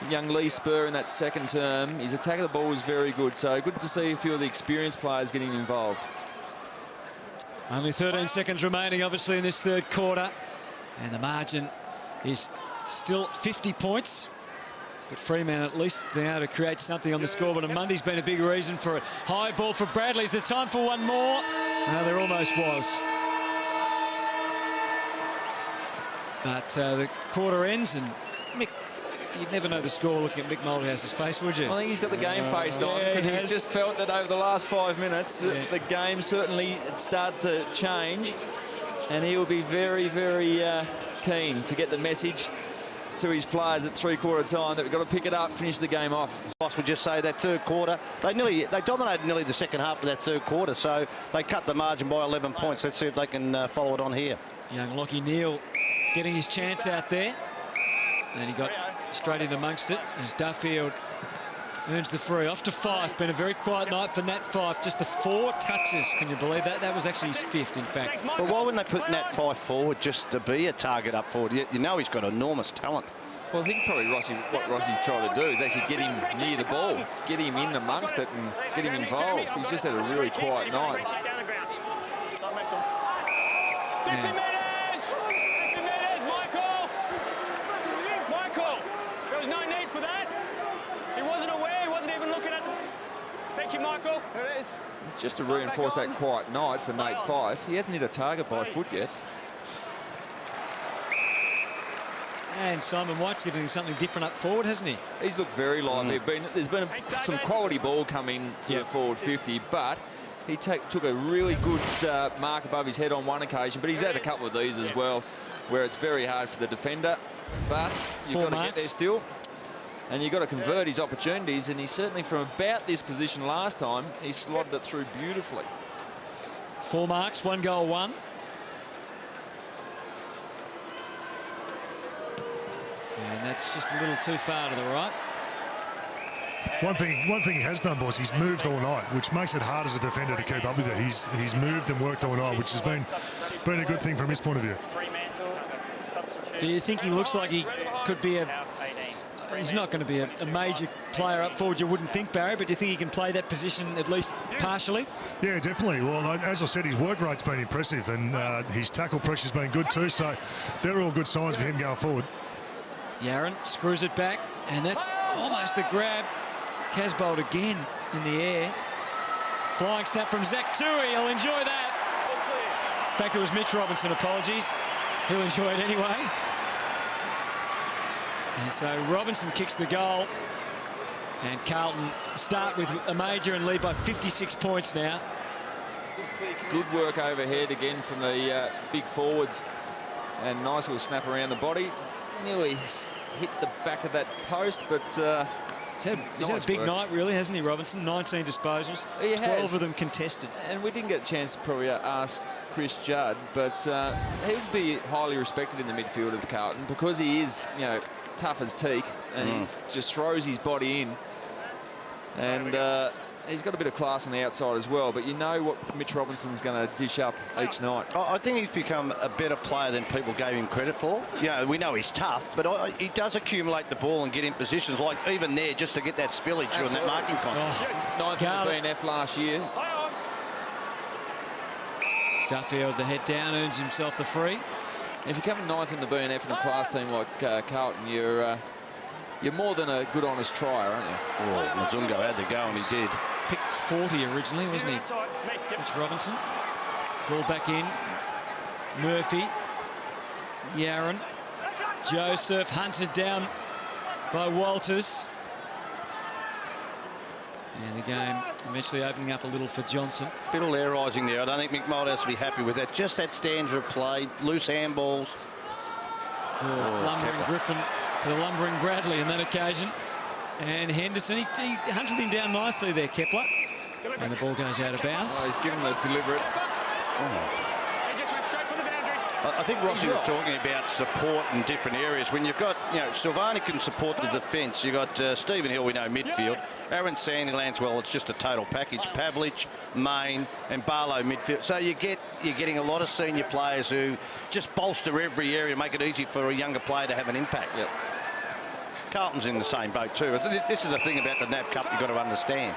young Lee Spur, in that second term. His attack of the ball was very good, so good to see a few of the experienced players getting involved. Only 13 seconds remaining, obviously, in this third quarter, and the margin is still 50 points. But Fremantle at least being able to create something on the scoreboard, and Mundy's been a big reason for a high ball for Bradley. Is there time for one more? No, there almost was. But the quarter ends, and Mick, you'd never know the score looking at Mick Moldhouse's face, would you? I think he's got the game face on, because he just felt that over the last 5 minutes, the game certainly started to change, and he will be very, very keen to get the message to his players at three-quarter time that we've got to pick it up, finish the game off. Boss would just say that third quarter, they dominated nearly the second half of that third quarter, so they cut the margin by 11 points. Let's see if they can follow it on here. Young Lachie Neale getting his chance out there, and he got straight in amongst it as Duffield earns the free. Off to Fife. Been a very quiet night for Nat Fife. Just the 4 touches. Can you believe that? That was actually his 5th, in fact. But why wouldn't they put Nat Fife forward just to be a target up forward? You know he's got enormous talent. Well, I think probably what Rossi's trying to do is actually get him near the ball, get him in amongst it and get him involved. He's just had a really quiet night. 50 metres! 50 metres, Michael! Michael! There was no need for that. He wasn't aware, he wasn't even looking at... Thank you, Michael. There it is. Just to reinforce that quiet night for Nate Fife, he hasn't hit a target by foot yet. And Simon White's giving him something different up forward, hasn't he? He's looked very lively. There's been some quality ball coming to the forward 50, but he took a really good mark above his head on one occasion, but he's had a couple of these as well, where it's very hard for the defender, but you've got to get there still. And you've got to convert his opportunities, and he certainly, from about this position last time, he slotted it through beautifully. 4 marks, 1 goal, 1. And that's just a little too far to the right. One thing he has done, boys, he's moved all night, which makes it hard as a defender to keep up with it. He's moved and worked all night, which has been a good thing from his point of view. Do you think he looks like he could be he's not going to be a major player up forward, you wouldn't think, Barry, but do you think he can play that position at least partially? Yeah, definitely. Well, as I said, his work rate's been impressive, and his tackle pressure's been good too, so they're all good signs for him going forward. Yaron screws it back, and that's almost the grab. Casbolt again in the air. Flying snap from Zach Tui. He'll enjoy that. In fact, it was Mitch Robinson, apologies. He'll enjoy it anyway. And so Robinson kicks the goal. And Carlton start with a major and lead by 56 points now. Good work overhead again from the big forwards. And nice little snap around the body. Nearly hit the back of that post, but he's had a big night, really, hasn't he, Robinson? 19 disposals, 12 of them contested. And we didn't get a chance to probably ask Chris Judd, but he would be highly respected in the midfield of Carlton because he is, you know, tough as teak, and he just throws his body in. And he's got a bit of class on the outside as well, but you know what Mitch Robinson's going to dish up each night. I think he's become a better player than people gave him credit for. You know, we know he's tough, but he does accumulate the ball and get in positions, like even there, just to get that spillage on that marking contest. Ninth in the BNF last year. Duffield, the head down, earns himself the free. If you're coming 9th in the BNF in a class team like Carlton, you're more than a good, honest trier, aren't you? Oh, Mzungo had to go, and he did. Picked 40 originally, wasn't he? Mitch Robinson. Ball back in. Murphy. Yaron. Joseph hunted down by Walters. And the game eventually opening up a little for Johnson. Bit of Lairising there. I don't think Mick Mould has to be happy with that. Just that stanza of play, loose handballs. Lumbering Griffin to the lumbering Bradley on that occasion. And Henderson, he hunted him down nicely there, Kepler. And the ball goes out of bounds. Oh, he's given the deliberate. I think Rossi was talking about support in different areas. When you've got, you know, Silvani can support the defence. You've got Stephen Hill, we know, midfield. Aaron Sandilands, well, it's just a total package. Pavlich, Main, and Barlow midfield. So you're getting a lot of senior players who just bolster every area, make it easy for a younger player to have an impact. Yep. Carlton's in the same boat too. This is the thing about the NAB Cup you've got to understand.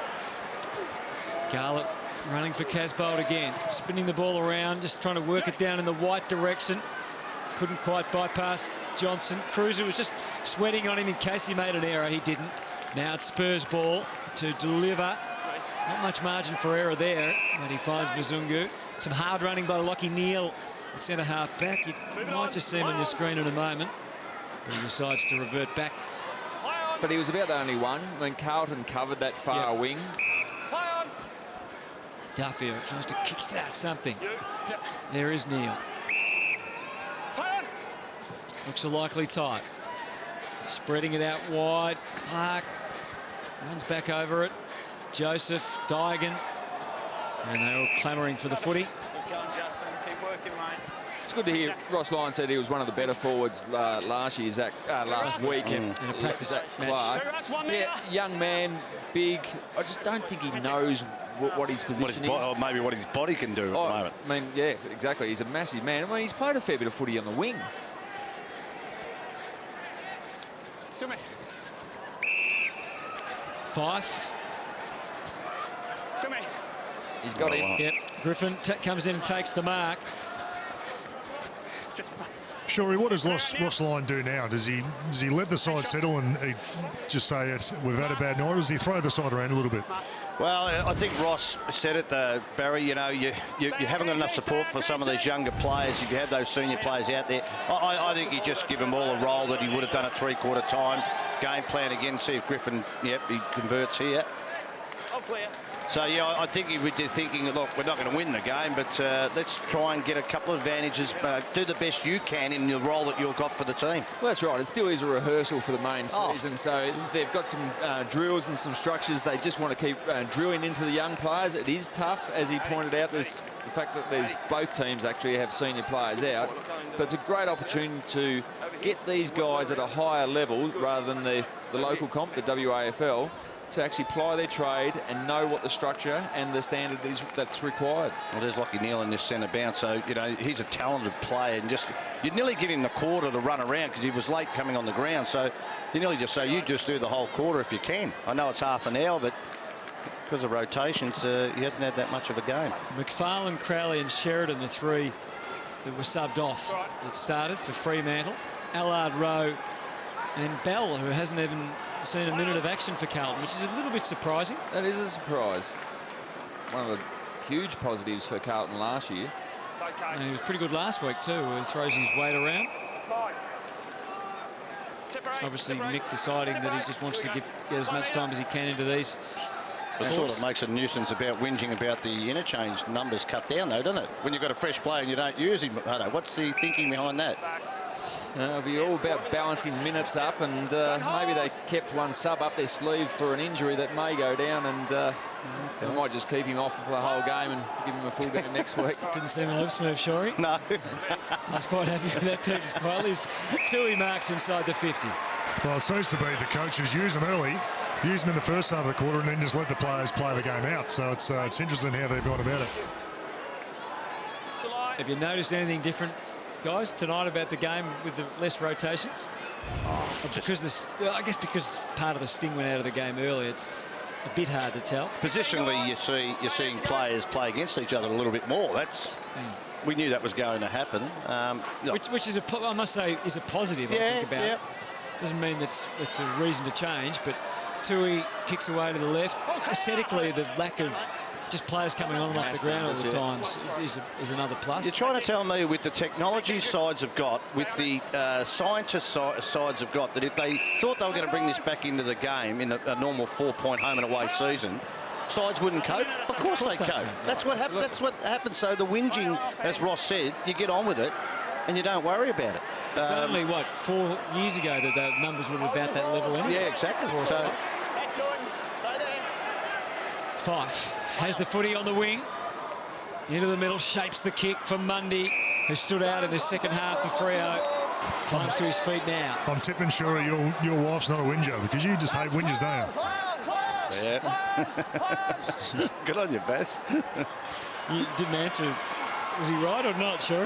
Garlett running for Casbolt again, spinning the ball around, just trying to work it down in the white direction. Couldn't quite bypass Johnson. Cruiser was just sweating on him in case he made an error. He didn't. Now it's Spurs ball to deliver. Not much margin for error there, but he finds Mzungu. Some hard running by Lockie Neal at centre half back. You might just see him on your screen in a moment, but he decides to revert back. But he was about the only one when Carlton covered that far wing. Duffield tries to kickstart something. There is Neal. Looks a likely tie. Spreading it out wide. Clark runs back over it. Joseph, Diagon. And they're all clamouring for the footy. It's good to hear Ross Lyon said he was one of the better forwards last year, last week. In a practice match. Clark. Yeah, young man, big. I just don't think he knows what his position is. Or maybe what his body can do at the moment. I mean, yes, exactly. He's a massive man. I mean, he's played a fair bit of footy on the wing. Fife. He's got him. Yep. Griffin comes in and takes the mark. Shorey, what does Ross Lyon do now? Does he let the side settle and he just say we've had a bad night, or does he throw the side around a little bit? Well, I think Ross said it, Barry, you know, you haven't got enough support for some of these younger players. If you have those senior players out there, I think you just give them all a role that he would have done at three-quarter time. Game plan again, see if Griffin, he converts here. All clear. So, yeah, I think he would be thinking, look, we're not going to win the game, but let's try and get a couple of advantages. Do the best you can in the role that you've got for the team. Well, that's right. It still is a rehearsal for the main season. So they've got some drills and some structures they just want to keep drilling into the young players. It is tough, as he pointed out. There's the fact that there's both teams actually have senior players out. But it's a great opportunity to get these guys at a higher level rather than the local comp, the WAFL, to actually ply their trade and know what the structure and the standard is that's required. Well, there's Lockie Neal in this centre bounce, so, you know, he's a talented player, and just, you'd nearly give him the quarter to run around because he was late coming on the ground, so you nearly just say, you just do the whole quarter if you can. I know it's half an hour, but because of rotations, he hasn't had that much of a game. McFarlane, Crowley and Sheridan, the three that were subbed off that started for Fremantle. Allard, Rowe and Bell, who hasn't even seen a minute of action for Carlton, which is a little bit surprising. That is a surprise. One of the huge positives for Carlton last year. And he was pretty good last week too, where he throws his weight around. Obviously, Mick deciding that he just wants to get as much time as he can into these. It sort of makes a nuisance about whinging about the interchange numbers cut down, though, doesn't it? When you've got a fresh player and you don't use him. I don't know. What's the thinking behind that? It'll be all about balancing minutes up, and maybe they kept one sub up their sleeve for an injury that may go down, and they might just keep him off for the whole game and give him a full game next week. Didn't seem a lip smooth, Shorey. No. I was quite happy with that team just quietly. Tui marks inside the 50. Well, it seems to be the coaches use them early, use them in the first half of the quarter, and then just let the players play the game out. So it's interesting how they've gone about it. Have you noticed anything different, guys, tonight about the game with the less rotations? Because I guess because part of the sting went out of the game early, it's a bit hard to tell. Positionally, you're seeing players play against each other a little bit more. We knew that was going to happen. Which is I must say is a positive. I think about. Yeah. Doesn't mean that's a reason to change, but Tui kicks away to the left. Aesthetically, the lack of just players coming on and off the ground all the time is another plus. You're trying to tell me with the technology sides have got, with the scientist sides have got, that if they thought they were going to bring this back into the game in a normal 4-point home and away season, sides wouldn't cope? Of course they cope. That's what happens. That's what happens. So the whinging, as Ross said, you get on with it and you don't worry about it. It's only, 4 years ago that the numbers were about that level anyway. Yeah, exactly. Fife has the footy on the wing. Into the middle, shapes the kick for Mundy, who stood out in the second half for Freo. Climbs to his feet now. I'm tipping sure your wife's not a whinger, because you just hate whingers, don't you? Yeah. Good on you, Bass. You didn't answer. Was he right or not, sure?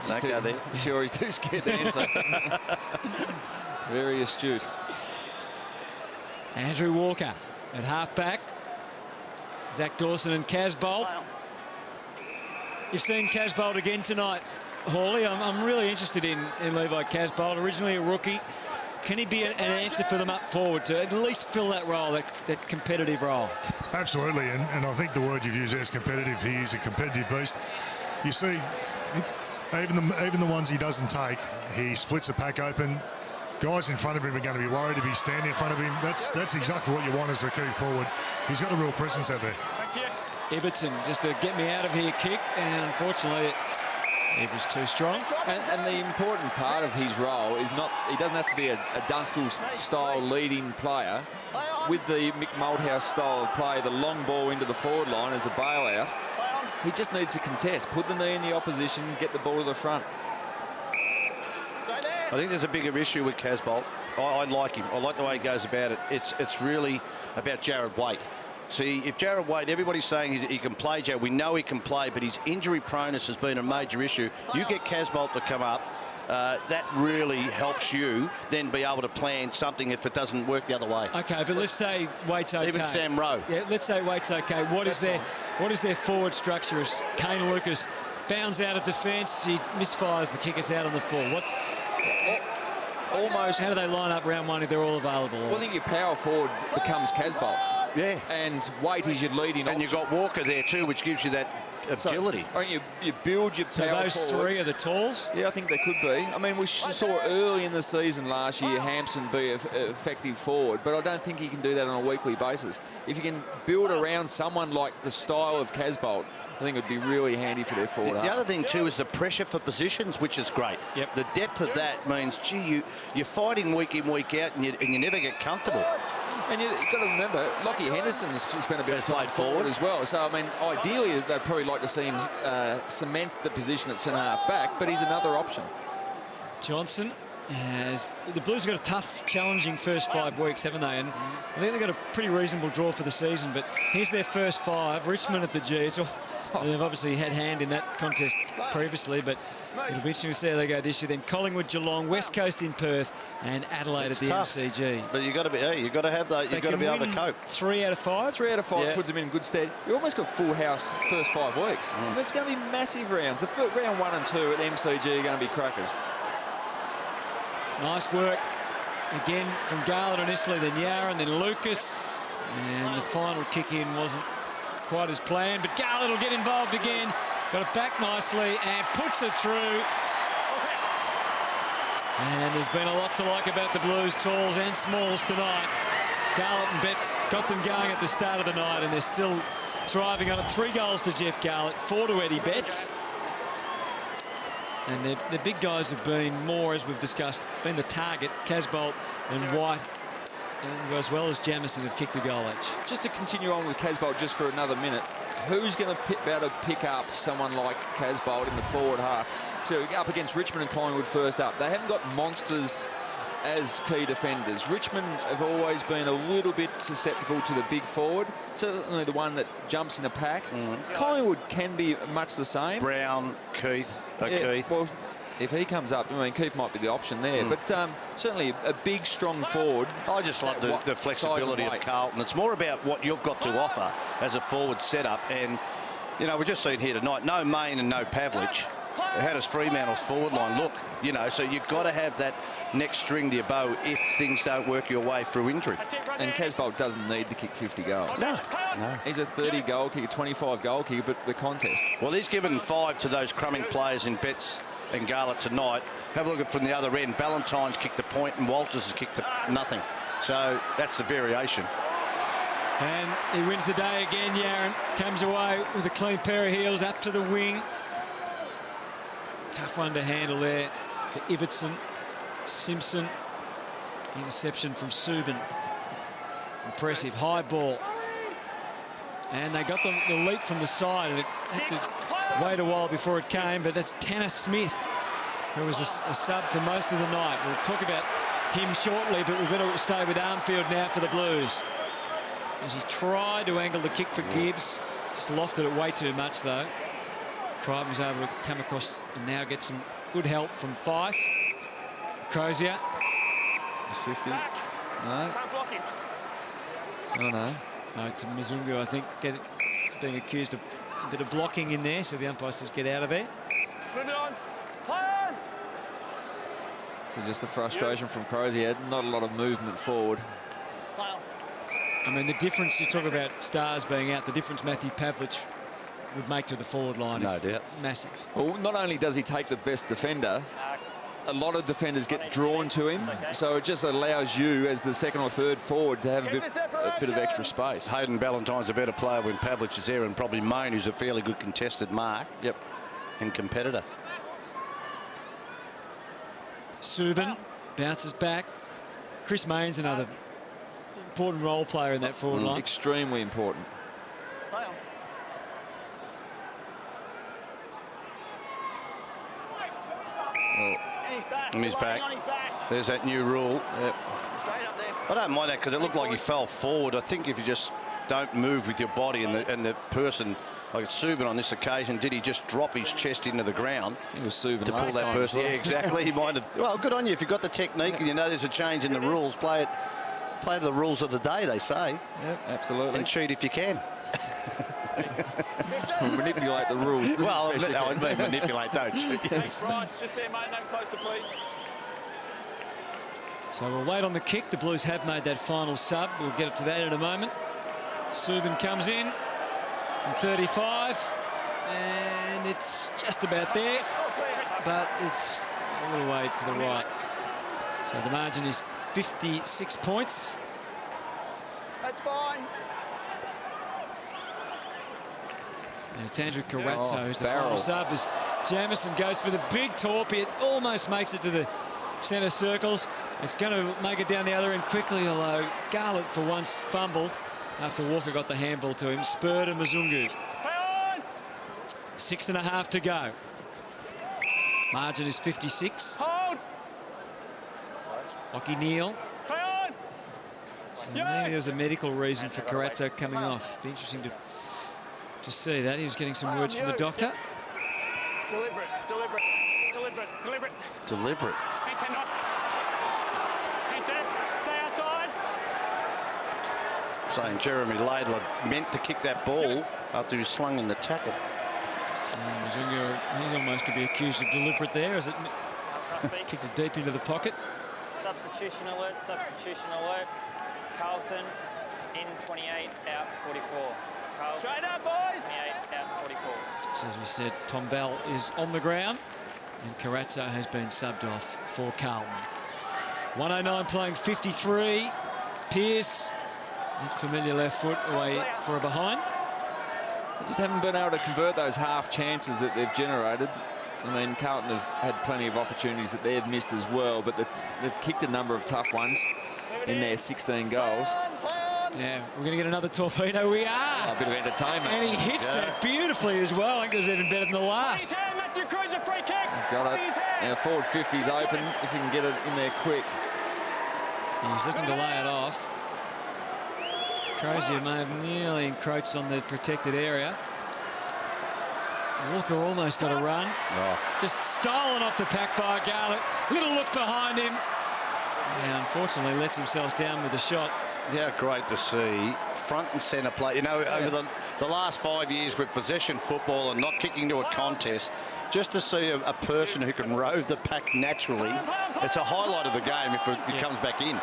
Don't go there. Sure, he's too scared to answer. Very astute. Andrew Walker at half-back. Zach Dawson and Casbolt. You've seen Casbolt again tonight, Hawley. I'm really interested in Levi Casbolt. Originally a rookie. Can he be an answer for them up forward to at least fill that role, that competitive role? Absolutely, and I think the word you've used there is competitive. He is a competitive beast. You see, even the ones he doesn't take, he splits a pack open. Guys in front of him are going to be worried if he's standing in front of him. That's exactly what you want as a key forward. He's got a real presence out there. Ibbotson, just a get me out of here kick, and unfortunately it was too strong. And the important part of his role is he doesn't have to be a Dunstall-style leading player. With the Mick Malthouse style of play, the long ball into the forward line as a bailout, he just needs to contest, put the knee in the opposition, get the ball to the front. I think there's a bigger issue with Casbolt. I like him. I like the way he goes about it. It's really about Jared Waite. See, if Jared Waite, everybody's saying he can play, Jared. We know he can play, but his injury proneness has been a major issue. You get Casbolt to come up, that really helps you then be able to plan something if it doesn't work the other way. Okay, but let's say Waite's okay. Even Sam Rowe. Yeah, let's say Waite's okay. What is their forward structure as Kane Lucas bounds out of defence, he misfires the kick, it's out on the full. Almost. How do they line up round one if they're all available? Well, I think your power forward becomes Casbolt. Yeah. And Waite is your leading And you've got Walker there too, which gives you that agility. So, I think you build your So power those forwards. three are the talls. Yeah, I think they could be. I mean, we saw early in the season last year Hampson be an effective forward, but I don't think he can do that on a weekly basis. If you can build around someone like the style of Casbolt, I think it would be really handy for their forward The half. other thing, too, is the pressure for positions, which is great. Yep. The depth of that means, gee, you're fighting week in, week out, and you never get comfortable. And you've got to remember, Lockie Henderson's spent a bit of time played forward forward as well. So, I mean, ideally, they'd probably like to see him cement the position at centre-half back, but he's another option. Johnson. As the Blues have got a tough, challenging first 5 weeks, haven't they? And I think they've got a pretty reasonable draw for the season. But here's their first 5. Richmond at the G. They've obviously had hand in that contest previously, but it'll be interesting to see how they go this year. Then Collingwood, Geelong, West Coast in Perth, and Adelaide at the tough. MCG. But you've got to be, you've got to have that. You've got to be able to cope. 3 out of 5. 3 out of 5 Yeah. puts them in good stead. You almost got full house first 5 weeks. I mean, it's going to be massive rounds. The round 1 and 2 at MCG are going to be crackers. Nice work again from Garland initially, then Yaron, then Lucas. And the final kick in wasn't quite as planned, but Garland will get involved again. Got it back nicely and puts it through. And there's been a lot to like about the Blues, talls and smalls tonight. Garland and Betts got them going at the start of the night, and they're still thriving on it. 3 goals to Jeff Garland, 4 to Eddie Betts. And the big guys have been more, as we've discussed, been the target. Casbolt and White, and as well as Jamison, have kicked a goal each. Just to continue on with Casbolt just for another minute, who's going to be able to pick up someone like Casbolt in the forward half? So up against Richmond and Collingwood first up. They haven't got monsters as key defenders. Richmond have always been a little bit susceptible to the big forward, certainly the one that jumps in a pack. Collingwood can be much the same. Brown, Keith, Keith. Well, if he comes up, I mean, Keith might be the option there, but certainly a big, strong forward. I just love the flexibility of Carlton. It's more about what you've got to offer as a forward setup. And, you know, we've just seen here tonight, no Main and no Pavlich. How does Fremantle's forward line look? You know, so you've got to have that next string to your bow if things don't work your way through injury. And Casbolt doesn't need to kick 50 goals. No. He's a 30-goal kicker, 25-goal kicker, but the contest. Well, he's given 5 to those crumbing players in Betts and Garlett tonight. Have a look at from the other end. Ballantyne's kicked a point and Walters has kicked nothing. So that's the variation. And he wins the day again. Yaron comes away with a clean pair of heels up to the wing. Tough one to handle there for Ibbotson. Simpson. Interception from Subin. Impressive high ball. And they got the leap from the side, and it had to wait a while before it came, but that's Tanner Smith, who was a sub for most of the night. We'll talk about him shortly, but we've got to stay with Armfield now for the Blues. As he tried to angle the kick for Gibbs, just lofted it way too much, though. Crichton was able to come across and now get some good help from Fife. Crozier. 50. No. Oh, no. No, it's a Mizungu, I think, being accused of a bit of blocking in there, so the umpires just get out of there. Move it on. So just the frustration from Crozier. Not a lot of movement forward. I mean, the difference, you talk about stars being out, the difference Matthew Pavlich would make to the forward line is massive. Well, not only does he take the best defender, a lot of defenders get drawn to him, so it just allows you, as the second or third forward, to have a bit of extra space. Hayden Ballantyne's a better player when Pavlich is there, and probably Main, who's a fairly good contested mark. Yep. And competitor. Subin bounces back. Chris Main's another important role player in that forward line. Extremely important. And he's back. There's that new rule. Yep. I don't mind that because it looked like he fell forward. I think if you just don't move with your body and the person, like Subin on this occasion, did he just drop his chest into the ground? It was Subin to pull that person. Yeah, exactly. He might have. Well, good on you if you've got the technique and you know there's a change in the rules. Play the rules of the day, they say. Yep, absolutely. And cheat if you can. Manipulate the rules. Well, I mean manipulate, don't cheat. Thanks, Bryce. Just there, mate. No closer, please. So we'll wait on the kick. The Blues have made that final sub. We'll get to that in a moment. Subin comes in from 35. And it's just about there, but it's a little way to the right. So the margin is 56 points. That's fine. And it's Andrew Carrazzo who's the barrel. final sub as Jamieson goes for the big torp. It almost makes it to the centre circles. It's going to make it down the other end quickly, although Garlett for once fumbled after Walker got the handball to him. Spur to Mzungu. 6.5 to go. Margin is 56. Hold. Lockie Neal. Play on. So maybe there's a medical reason for Carrazzo coming off. Be interesting to see that. He was getting some words from the doctor. Deliberate. Deliberate. Hey, 10 knock. Hey, sets. Stay outside. Saying Jeremy Laidler meant to kick that ball after he was slung in the tackle. Mzungu, he's almost to be accused of deliberate there as it kicked it deep into the pocket. Substitution alert, substitution alert. Carlton in 28, out 44. Carlton, Straight up, boys. 28, out 44. So as we said, Tom Bell is on the ground and Carrazzo has been subbed off for Carlton. 109 playing 53. Pearce, that familiar left foot away for a behind. They just haven't been able to convert those half chances that they've generated. I mean, Carlton have had plenty of opportunities that they've missed as well, but they've kicked a number of tough ones in their 16 goals. Yeah, we're going to get another torpedo. We are. A bit of entertainment. And he hits that beautifully as well. I think it was even better than the last. Matthew Cruz, a free kick. Got it. Now forward 50's open if he can get it in there quick. He's looking to lay it off. Crozier may have nearly encroached on the protected area. Walker almost got a run. Oh. Just stolen off the pack by Garlett. Little look behind him. And unfortunately lets himself down with the shot. Yeah, great to see. Front and centre play. You know, over the last 5 years with possession football and not kicking to a contest, just to see a person who can rove the pack naturally, it's a highlight of the game if it comes back in.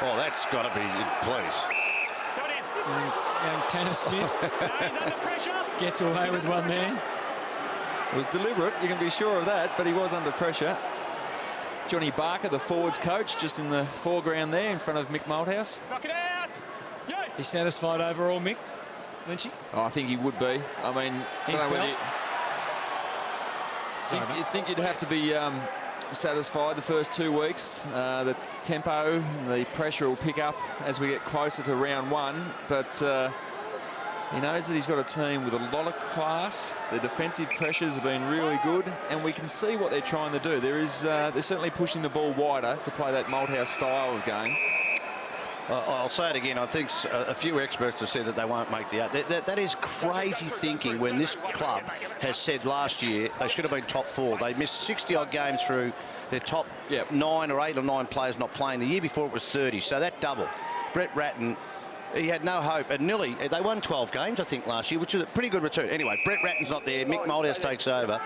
Oh, that's got to be in place. Young Tanner Smith gets away with one there. It was deliberate, you can be sure of that, but he was under pressure. Johnny Barker, the forwards coach, just in the foreground there in front of Mick Malthouse. Knock it out. Be satisfied overall, Mick Lynchy? Oh, I think he would be. I mean, He's you think you'd have to be satisfied the first 2 weeks. The tempo and the pressure will pick up as we get closer to round one, but he knows that he's got a team with a lot of class. The defensive pressures have been really good, and we can see what they're trying to do. They're certainly pushing the ball wider to play that Malthouse style of game. I'll say it again. I think a few experts have said that they won't make the eight. That is crazy thinking when this club has said last year they should have been top 4. They missed 60-odd games through their top 9 or 8 or 9 players not playing. The year before it was 30, so that doubled. Brett Ratton, he had no hope. And nearly, they won 12 games, I think, last year, which is a pretty good return. Anyway, Brett Ratton's not there. Mick Malthouse takes over.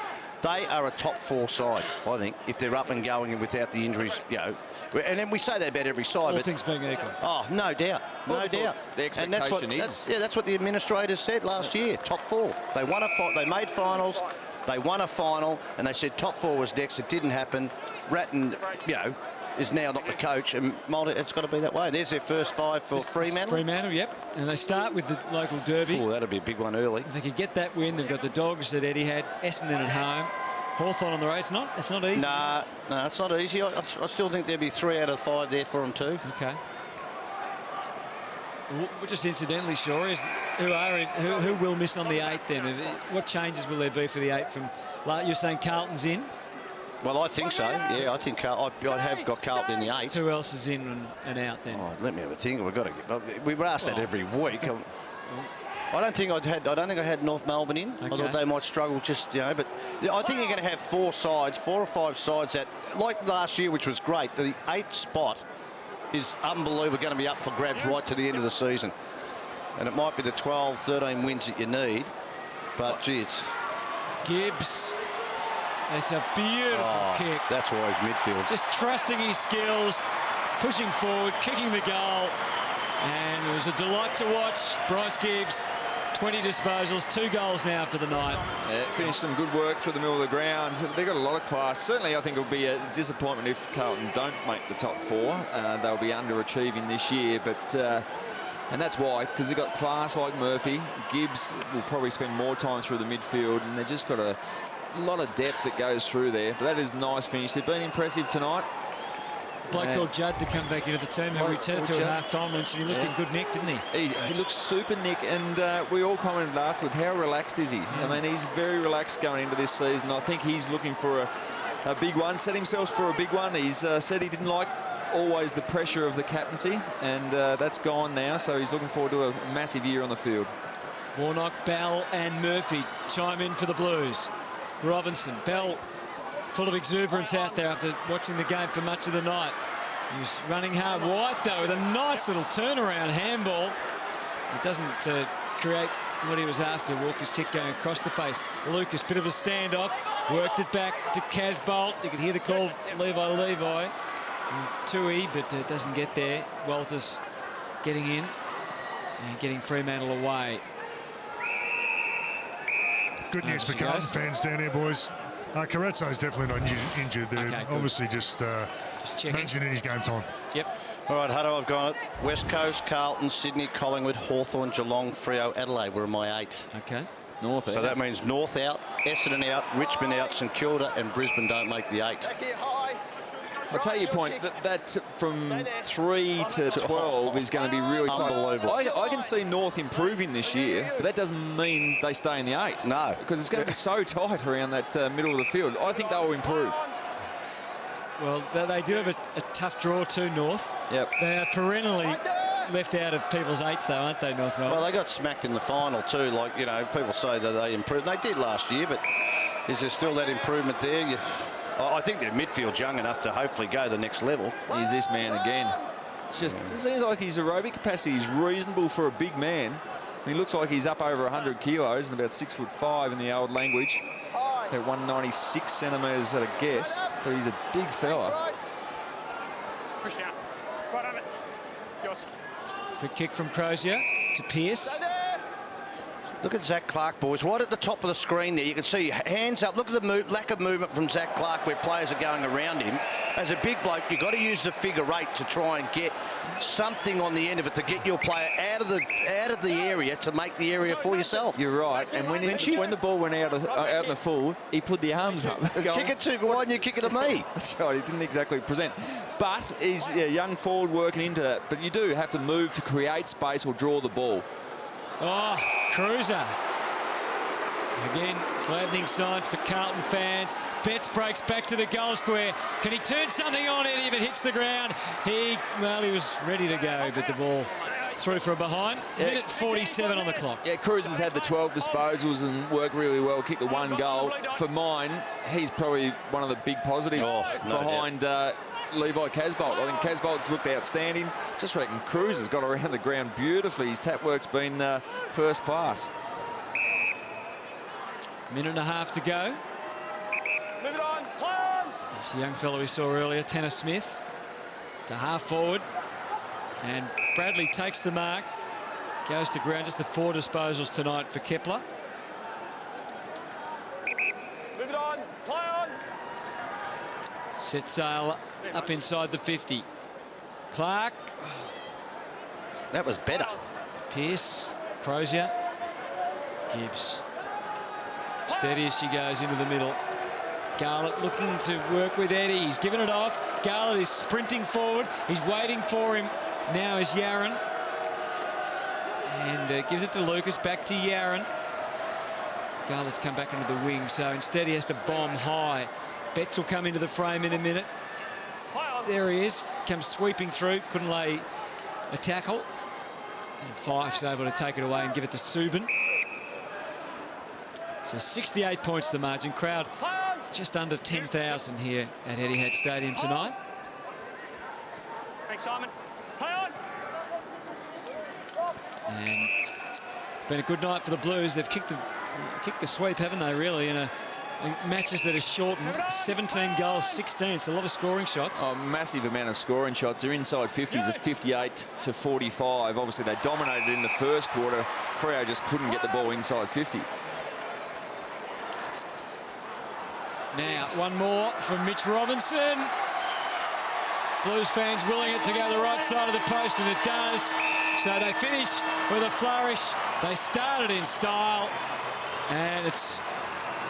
They are a top 4 side, I think, if they're up and going and without the injuries, you know. And then we say that about every side. All things being equal. Oh, no doubt. No doubt. The expectation that's what the administrators said last year. Top 4. They won they made finals. They won a final, and they said top 4 was next. It didn't happen. Ratton, you know, is now not the coach, and Malta, it's got to be that way. There's their first 5 for Fremantle. Fremantle, yep. And they start with the local derby. Oh, that'll be a big one early. If they could get that win, they've got the Dogs at Etihad, Essendon at home. Hawthorn on the road. It's not easy. Nah, no, it's not easy. I still think there'd be 3 out of 5 there for them too. Okay. Well, just incidentally, sure, is who will miss on the 8 then? What changes will there be for the 8 from? Like you're saying, Carlton's in. Well, I think so. Yeah, I think I'd have got Carlton in the 8. Who else is in and out then? Oh, let me have a think. We've got to. We were asked that every week. I don't think I had North Melbourne in. Okay. I thought they might struggle just, you know, but I think you're going to have 4 or 5 sides that, like last year, which was great. The 8th spot is unbelievable, going to be up for grabs right to the end of the season. And it might be the 12, 13 wins that you need. But, gee, it's... Gibbs. It's a beautiful kick. That's why he's midfield. Just trusting his skills, pushing forward, kicking the goal. And it was a delight to watch. Bryce Gibbs, 20 disposals, 2 goals now for the night. Yeah, finished some good work through the middle of the ground. They've got a lot of class. Certainly, I think it'll be a disappointment if Carlton don't make the top 4. They'll be underachieving this year, but and that's why, because they've got class like Murphy. Gibbs will probably spend more time through the midfield, and they've just got a lot of depth that goes through there. But that is a nice finish. They've been impressive tonight. Bloke called Judd to come back into the team, who we turned to at half-time, and he looked in good nick, didn't he? He looks super nick, and we all commented afterwards, how relaxed is he? I mean, he's very relaxed going into this season. I think he's looking for a big one, set himself for a big one. He's said he didn't like always the pressure of the captaincy, and that's gone now, so he's looking forward to a massive year on the field. Warnock, Bell and Murphy chime in for the Blues. Robinson, Bell full of exuberance out there after watching the game for much of the night. He was running hard wide, though, with a nice little turnaround handball. It doesn't create what he was after. Walker's kick going across the face. Lucas, bit of a standoff, worked it back to Casbolt. You could hear the call, Levi from Tui, but it doesn't get there. Walters getting in and getting Fremantle away. Good news for Carlton fans down here, boys. Carezzo's definitely not injured. They're obviously just mentioning his game time. Yep. All right, Hutto, I've got it. West Coast, Carlton, Sydney, Collingwood, Hawthorn, Geelong, Freo, Adelaide were my 8. Okay. North so out. that means North out, Essendon out, Richmond out, St Kilda and Brisbane don't make the 8. I'll tell you a point, that from 3 to 12 is going to be really unbelievable. I can see North improving this year, but that doesn't mean they stay in the 8. No. Because it's going to be so tight around that middle of the field. I think they'll improve. Well, they do have a tough draw too, North. Yep. They are perennially left out of people's 8s, though, aren't they, North Melbourne? Well, they got smacked in the final too. Like, you know, people say that they improved. They did last year, but is there still that improvement there? I think their midfield's young enough to hopefully go the next level. Here's this man again. It seems like his aerobic capacity is reasonable for a big man. He looks like he's up over 100 kilos and about 6'5" in the old language. At 196 centimetres at a guess, but he's a big fella. Push down. Right on it. Yours. Quick kick from Crozier to Pearce. Look at Zach Clark, boys. Right at the top of the screen there, you can see hands up. Look at the lack of movement from Zach Clark where players are going around him. As a big bloke, you've got to use the figure 8 to try and get something on the end of it to get your player out of the area to make the area for yourself. You're right. And when the ball went out in the full, he put the arms up. Kick it to me. Why didn't you kick it to me? That's right. He didn't exactly present. But he's a young forward working into that. But you do have to move to create space or draw the ball. Oh, Cruiser. Again, gladdening signs for Carlton fans. Betts breaks back to the goal square. Can he turn something on, Eddie, if it hits the ground? He was ready to go, but the ball through for a behind. Minute 47 on the clock. Yeah, Cruiser's had the 12 disposals and worked really well, kicked the 1 goal. For mine, he's probably one of the big positives behind Levi Casbolt. I think Casbolt's looked outstanding. Just reckon Cruiser's got around the ground beautifully. His tap work's been first class. Minute and a half to go. Move it on. Play on. It's the young fellow we saw earlier, Tanner Smith, to half forward. And Bradley takes the mark. Goes to ground. Just the 4 disposals tonight for Kepler. Move it on. Play on. Set sail up inside the 50. Clark. That was better. Pearce. Crozier. Gibbs. Steady as she goes into the middle. Garlett looking to work with Eddie. He's given it off. Garlett is sprinting forward. He's waiting for him. Now is Yaron. And gives it to Lucas. Back to Yaron. Garlett's come back into the wing, so instead he has to bomb high. Betts will come into the frame in a minute. There he is. Comes sweeping through. Couldn't lay a tackle. And Fife's able to take it away and give it to Subin. So 68 points the margin. Crowd just under 10,000 here at Etihad Stadium tonight. Thanks, Simon. Play on. And been a good night for the Blues. They've kicked the sweep, haven't they, really, in a matches that are shortened. 17 goals, 16. It's a lot of scoring shots. Oh, massive amount of scoring shots. Their inside 50s are 58 to 45. Obviously, they dominated in the first quarter. Freo just couldn't get the ball inside 50. Now, one more from Mitch Robinson. Blues fans willing it to go to the right side of the post, and it does. So they finish with a flourish. They started in style, and it's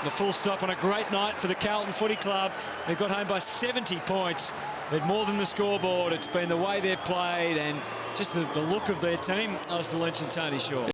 the full stop on a great night for the Carlton Footy Club. They got home by 70 points. They'd more than the scoreboard. It's been the way they've played and just the look of their team. Alistair Lynch and Tony Shaw.